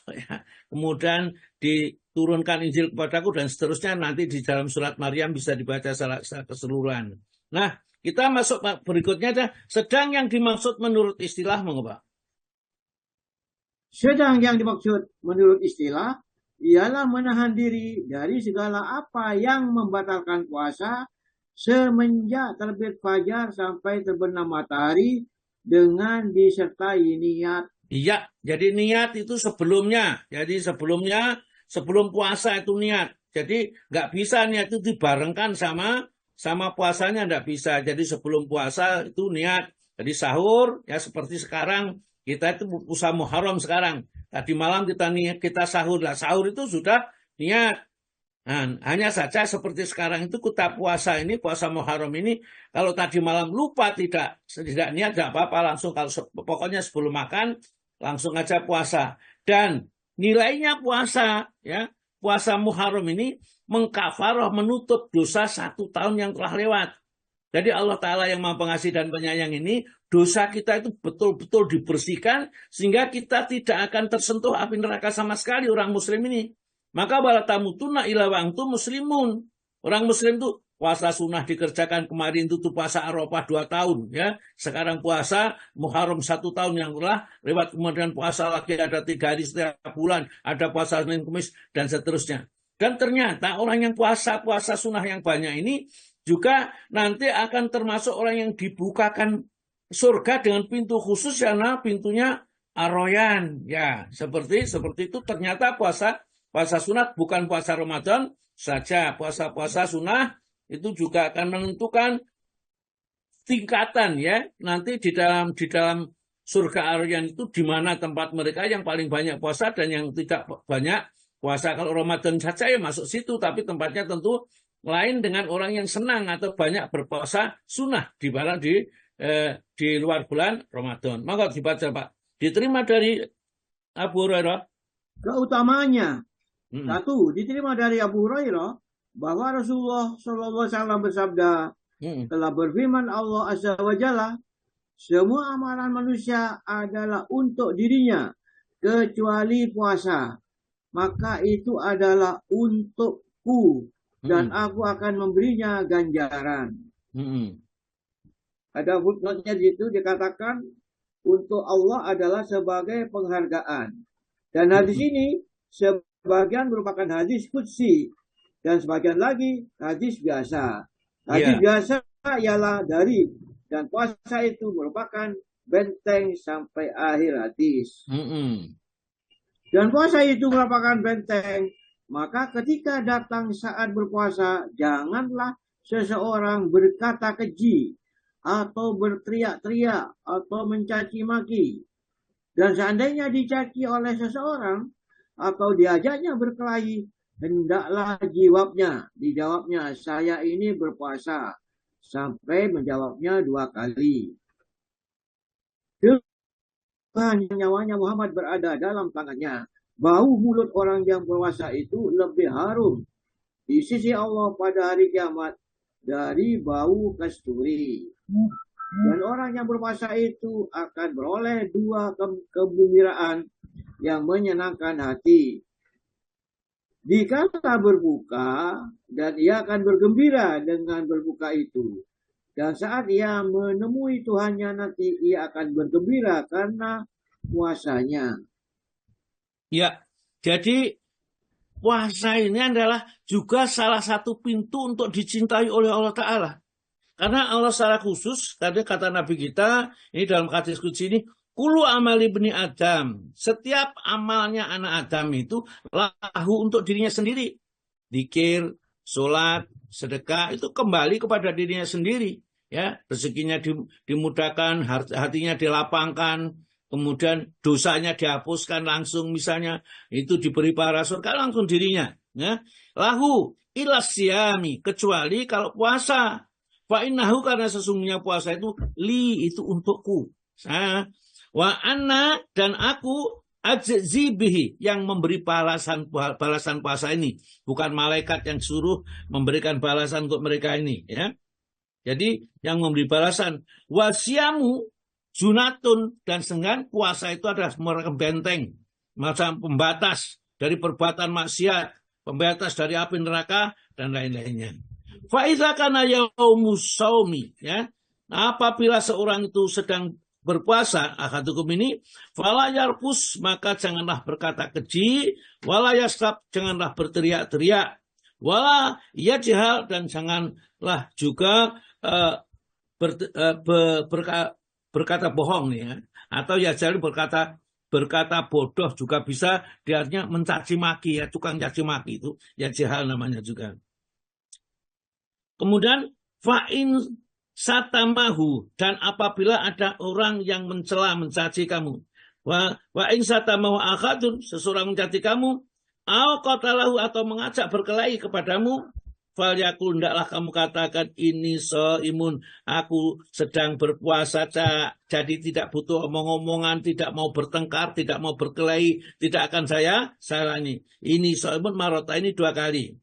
Kemudian diturunkan Injil kepadaku dan seterusnya, nanti di dalam surat Maryam bisa dibaca secara keseluruhan. Nah, kita masuk berikutnya aja. Sedang yang dimaksud menurut istilah mengapa? Sedang yang dimaksud menurut istilah ialah menahan diri dari segala apa yang membatalkan puasa semenjak terbit fajar sampai terbenam matahari dengan disertai niat. Iya, jadi niat itu sebelumnya. Jadi sebelum puasa itu niat. Jadi nggak bisa niat itu dibarengkan sama puasanya, nggak bisa. Jadi sebelum puasa itu niat. Jadi sahur ya seperti sekarang kita itu puasa Muharram sekarang. Tadi malam kita sahur lah. Sahur itu sudah niat. Nah, hanya saja seperti sekarang itu kita puasa ini, puasa Muharram ini, kalau tadi malam lupa tidak niat tidak apa-apa, langsung kalau pokoknya sebelum makan langsung aja puasa. Dan nilainya puasa, ya puasa Muharram ini mengkafarah menutup dosa 1 tahun yang telah lewat. Jadi Allah Ta'ala yang Maha Pengasih dan Penyayang ini, dosa kita itu betul-betul dibersihkan sehingga kita tidak akan tersentuh api neraka sama sekali orang muslim ini. Maka wala tamutunna illa wa antum muslimun. Orang muslim itu puasa sunnah dikerjakan kemarin itu puasa Arafah 2 tahun ya. Sekarang puasa Muharram 1 tahun yang telah lewat, kemudian puasa lagi ada 3 hari setiap bulan, ada puasa Senin Kamis dan seterusnya. Dan ternyata orang yang puasa sunnah yang banyak ini juga nanti akan termasuk orang yang dibukakan surga dengan pintu khusus karena pintunya Ar-Rayyan. Ya, seperti itu ternyata puasa sunat bukan puasa Ramadan saja. Puasa sunnah itu juga akan menentukan tingkatan ya. Nanti di dalam surga Ar-Rayyan itu di mana tempat mereka yang paling banyak puasa dan yang tidak banyak puasa. Kalau Ramadan saja ya masuk situ, tapi tempatnya tentu lain dengan orang yang senang atau banyak berpuasa sunnah di luar bulan Ramadan. Maka dibaca Pak. Diterima dari Abu Hurairah. Keutamaannya. 1, diterima dari Abu Hurairah bahwa Rasulullah SAW bersabda, telah berfirman Allah Azza wa Jalla, semua amalan manusia adalah untuk dirinya kecuali puasa, maka itu adalah untukku dan aku akan memberinya ganjaran. Ada footnote-nya di situ dikatakan untuk Allah adalah sebagai penghargaan. Dan hadis ini sebagian merupakan hadis qudsi dan sebagian lagi hadis biasa. Hadis biasa ialah dari dan puasa itu merupakan benteng sampai akhir hadis. Dan puasa itu merupakan benteng. Maka ketika datang saat berpuasa, janganlah seseorang berkata keji atau berteriak-teriak atau mencaci maki. Dan seandainya dicaci oleh seseorang atau diajaknya berkelahi, hendaklah dijawabnya, saya ini berpuasa, sampai menjawabnya 2 kali. Tuhan nyawanya Muhammad berada dalam tangannya. Bau mulut orang yang berpuasa itu lebih harum di sisi Allah pada hari kiamat dari bau kasturi. Dan orang yang berpuasa itu akan beroleh 2 kegembiraan yang menyenangkan hati. Dikala berbuka, dan ia akan bergembira dengan berbuka itu. Dan saat ia menemui Tuhannya nanti, ia akan bergembira karena puasanya. Ya, jadi puasa ini adalah juga salah satu pintu untuk dicintai oleh Allah Ta'ala. Karena Allah secara khusus, tadi kata Nabi kita, ini dalam hadis qudsi ini, Kulu amali bni Adam. Setiap amalnya anak Adam itu lahu untuk dirinya sendiri. Dzikir, sholat, sedekah, itu kembali kepada dirinya sendiri. Ya, rezekinya dimudahkan, hatinya dilapangkan, kemudian dosanya dihapuskan langsung, misalnya itu diberi pahala surga langsung dirinya. Ya. Lahu ilas siyami, kecuali kalau puasa. Fa'innahu, karena sesungguhnya puasa itu li, itu untukku. Wa anna, dan aku ajzi bihi, yang memberi balasan puasa ini, bukan malaikat yang suruh memberikan balasan untuk mereka ini, ya. Jadi yang memberi balasan. Wasiamu junatun, dan dengan puasa itu adalah benteng, macam pembatas dari perbuatan maksiat, pembatas dari api neraka dan lain-lainnya. Fa idza kana yaumus shaumi, ya. Apabila seorang itu sedang berpuasa, ahadukum ini, fala yarfus, maka janganlah berkata keji, wala yastab, janganlah berteriak-teriak, wala yajhal, dan janganlah juga berkata bohong nih, ya. Atau yajhal berkata bodoh juga bisa, artinya mencaci maki, ya, tukang caci maki itu yajhal namanya juga. Kemudian fa'in satamahu, dan apabila ada orang yang mencela, mencaci kamu, wa in satamahu akhadun, seseorang mencaci kamu, au qatalahu, atau mengajak berkelahi kepadamu, fal yakul, ndaklah kamu katakan ini shaimun, aku sedang berpuasa, jadi tidak butuh omong-omongan, tidak mau bertengkar, tidak mau berkelahi, tidak akan saya sarangi. Ini shaimun marota, ini 2 kali.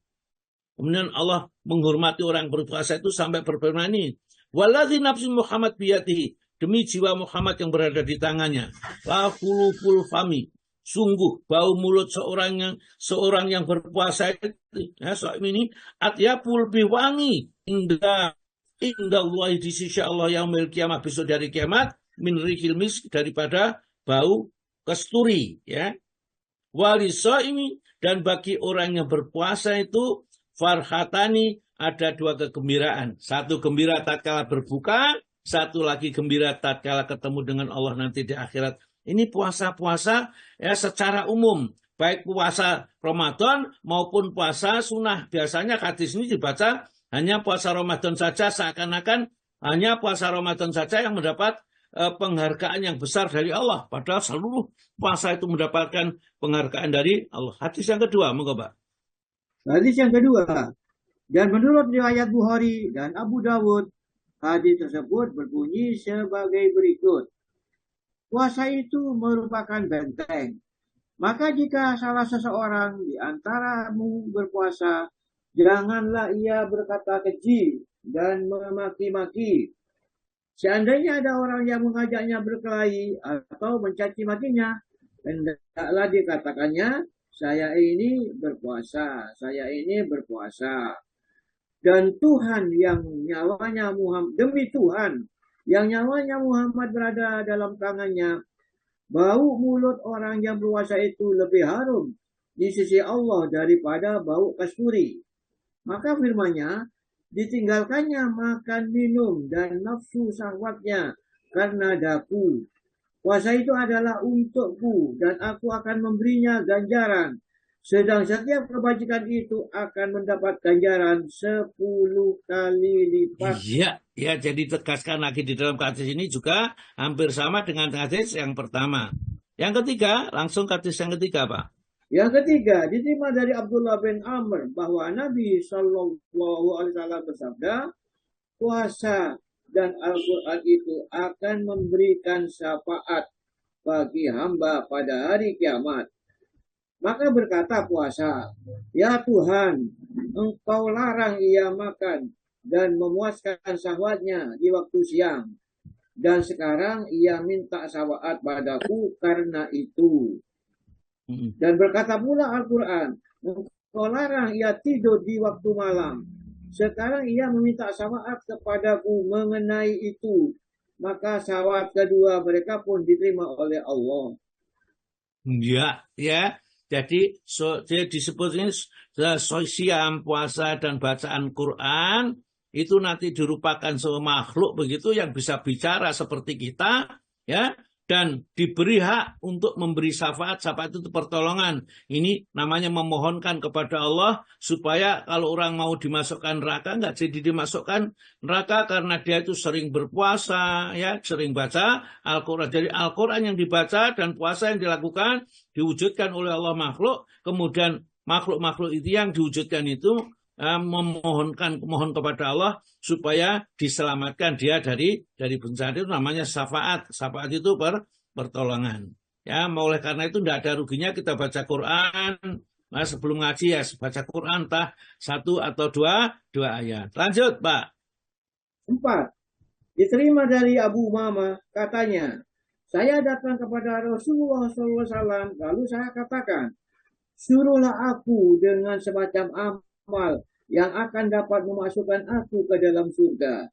Kemudian Allah menghormati orang berpuasa itu sampai berfirman ini, waladzi nafsi Muhammad biyadihi, demi jiwa Muhammad yang berada di tangannya, la khuluful fami, sungguh bau mulut seorang yang berpuasa itu, ya, ini atyabul biwangi indah Allah, di sisi Allah yaumil kiamah, besok dari kiamat, min rihil misk, daripada bau kasturi, ya. Walisaimi, dan bagi orang yang berpuasa itu farhatani, ada 2 kegembiraan. Satu gembira tatkala berbuka, satu lagi gembira tatkala ketemu dengan Allah nanti di akhirat. Ini puasa-puasa ya secara umum, baik puasa Ramadan maupun puasa sunnah. Biasanya hadis ini dibaca hanya puasa Ramadan saja, seakan-akan hanya puasa Ramadan saja yang mendapat penghargaan yang besar dari Allah. Padahal seluruh puasa itu mendapatkan penghargaan dari Allah. Hadis yang kedua, monggo Pak. Hadis yang kedua, dan menurut riwayat Bukhari dan Abu Dawud, hadis tersebut berbunyi sebagai berikut. Puasa itu merupakan benteng. Maka jika salah seseorang di antaramu berpuasa, janganlah ia berkata keji dan memaki-maki. Seandainya ada orang yang mengajaknya berkelahi atau mencaci makinya, hendaklah dikatakannya, saya ini berpuasa, saya ini berpuasa. Dan Tuhan yang nyawanya Muhammad, demi Tuhan yang nyawanya Muhammad berada dalam tangannya, bau mulut orang yang berpuasa itu lebih harum di sisi Allah daripada bau kasturi. Maka firman-Nya, ditinggalkannya makan minum dan nafsu syahwatnya karena daku. Puasa itu adalah untukku dan aku akan memberinya ganjaran. Sedang setiap kebajikan itu akan mendapat ganjaran 10 kali lipat. Iya, ya, jadi tegaskan lagi di dalam hadis ini juga hampir sama dengan hadis yang pertama. Yang ketiga, langsung hadis yang ketiga, Pak. Yang ketiga, diterima dari Abdullah bin Amr bahwa Nabi SAW bersabda, puasa dan Al-Quran itu akan memberikan syafaat bagi hamba pada hari kiamat. Maka berkata puasa, ya Tuhan, Engkau larang ia makan dan memuaskan syahwatnya di waktu siang. Dan sekarang ia minta syafaat padaku karena itu. Dan berkata pula Al-Quran, Engkau larang ia tidur di waktu malam. Sekarang ia meminta syafaat kepadaku mengenai itu. Maka syafaat kedua mereka pun diterima oleh Allah. Ya, ya. Jadi dia disebut ini siam, puasa dan bacaan Quran itu nanti dirupakan sebuah makhluk begitu yang bisa bicara seperti kita, ya, dan diberi hak untuk memberi syafaat. Syafaat itu pertolongan. Ini namanya memohonkan kepada Allah supaya kalau orang mau dimasukkan neraka nggak jadi dimasukkan neraka karena dia itu sering berpuasa, ya, sering baca Al-Quran. Jadi Al-Quran yang dibaca dan puasa yang dilakukan diwujudkan oleh Allah makhluk, kemudian makhluk-makhluk itu yang diwujudkan itu mohon kepada Allah supaya diselamatkan dia dari bencana. Itu namanya syafaat. Syafaat itu pertolongan. Ya, oleh karena itu tidak ada ruginya kita baca Quran. Nah, sebelum ngaji ya baca Quran entah 1 atau 2 ayat. Lanjut, Pak. 4. Diterima dari Abu Umamah, katanya, saya datang kepada Rasulullah SAW, lalu saya katakan, suruhlah aku dengan semacam amal yang akan dapat memasukkan aku ke dalam surga.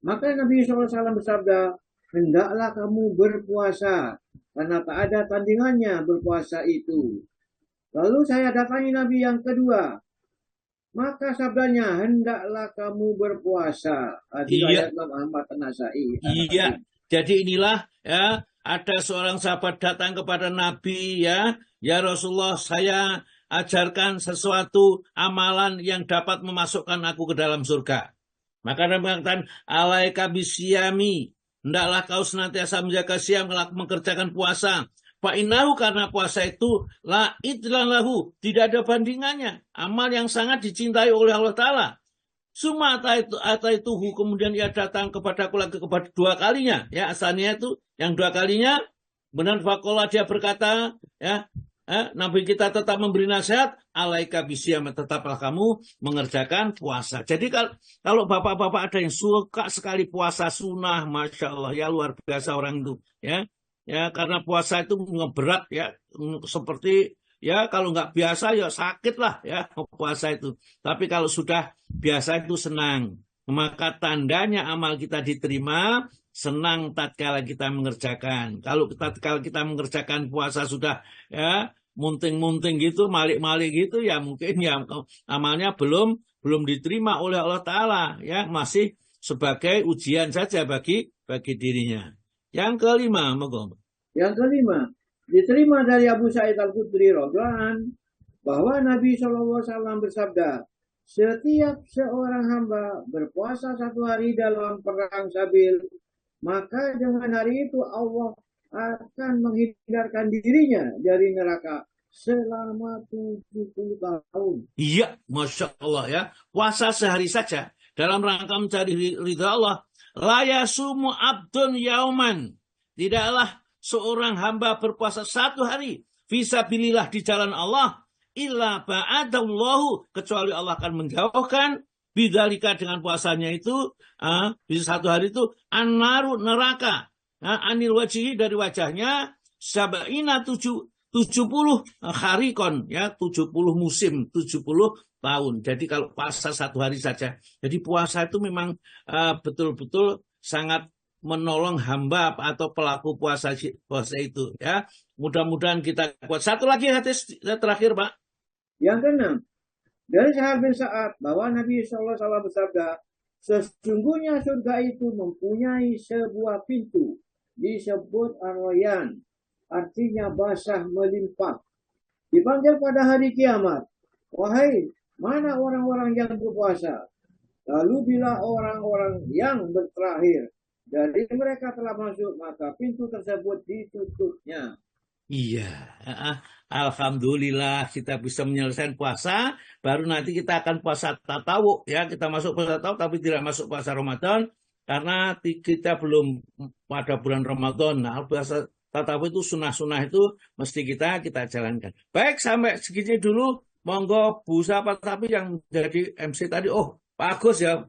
Maka Nabi SAW bersabda, hendaklah kamu berpuasa, karena tak ada tandingannya berpuasa itu. Lalu saya datangi Nabi yang kedua, maka sabdanya, hendaklah kamu berpuasa. Iya. Iya. Jadi inilah, ya, ada seorang sahabat datang kepada Nabi, ya Rasulullah, saya ajarkan sesuatu amalan yang dapat memasukkan aku ke dalam surga. Maka Nabi mengatakan, alaika bisyami, hendaklah kau senantiasa menjaga siam, mengerjakan puasa. Fa'innahu, karena puasa itu la idlalahu, tidak ada bandingannya. Amal yang sangat dicintai oleh Allah Ta'ala. Suma ataituhu, kemudian ia datang kepadaku lagi kepada 2 kalinya. Ya, asalnya itu yang 2 kalinya. Benar fakola, dia berkata, ya, Nabi kita tetap memberi nasihat, alaika bisyam, tetaplah kamu mengerjakan puasa. Jadi kalau bapak-bapak ada yang suka sekali puasa sunnah, masya Allah, ya luar biasa orang itu, ya karena puasa itu ngeberat, ya, seperti, ya kalau nggak biasa ya sakit lah, ya puasa itu. Tapi kalau sudah biasa itu senang. Maka tandanya amal kita diterima, senang tatkala kita mengerjakan. Kalau tatkala kita mengerjakan puasa sudah, ya, munting-munting gitu, malik-malik gitu, ya mungkin ya amalnya belum diterima oleh Allah Ta'ala, ya masih sebagai ujian saja bagi dirinya. Yang kelima, Yang kelima, diterima dari Abu Sa'id Al-Khudri radhiyallahu anhu bahwa Nabi SAW bersabda, setiap seorang hamba berpuasa 1 hari dalam perang sabil, maka dengan hari itu Allah akan menghindarkan dirinya dari neraka selama 70 tahun. Iya, masya Allah, ya. Puasa sehari saja dalam rangka mencari ridha Allah. La yasumu abdun yauman. Tidaklah seorang hamba berpuasa 1 hari fisabilillah di jalan Allah, illa ba'adallahu, kecuali Allah akan menjauhkan bidzalika dengan puasanya itu, bisa 1 hari itu, annaru, neraka, anil wajhi, dari wajahnya, sab'ina 70 harikon, ya 70 musim, 70 tahun. Jadi kalau puasa 1 hari saja. Jadi puasa itu memang betul-betul sangat menolong hamba atau pelaku puasa itu, ya. Mudah-mudahan kita kuat. Satu lagi hadis terakhir, Pak. Yang keenam, dari Sahal bin Sa'ad bahwa Nabi SAW bersabda, sesungguhnya surga itu mempunyai sebuah pintu disebut Ar-Rayyan, artinya basah melimpah. Dipanggil pada hari kiamat, wahai mana orang-orang yang berpuasa? Lalu bila orang-orang yang terakhir dari mereka telah masuk, maka pintu tersebut ditutupnya. Iya, alhamdulillah kita bisa menyelesaikan puasa. Baru nanti kita akan puasa tatawuk, ya, kita masuk puasa tatawuk tapi tidak masuk puasa Ramadan karena kita belum pada bulan Ramadan. Nah, puasa tatawuk itu sunnah-sunnah itu mesti kita jalankan. Baik, sampai segini dulu. Monggo Bu Sahabat Tapi yang jadi MC tadi. Oh, Pak Agus ya.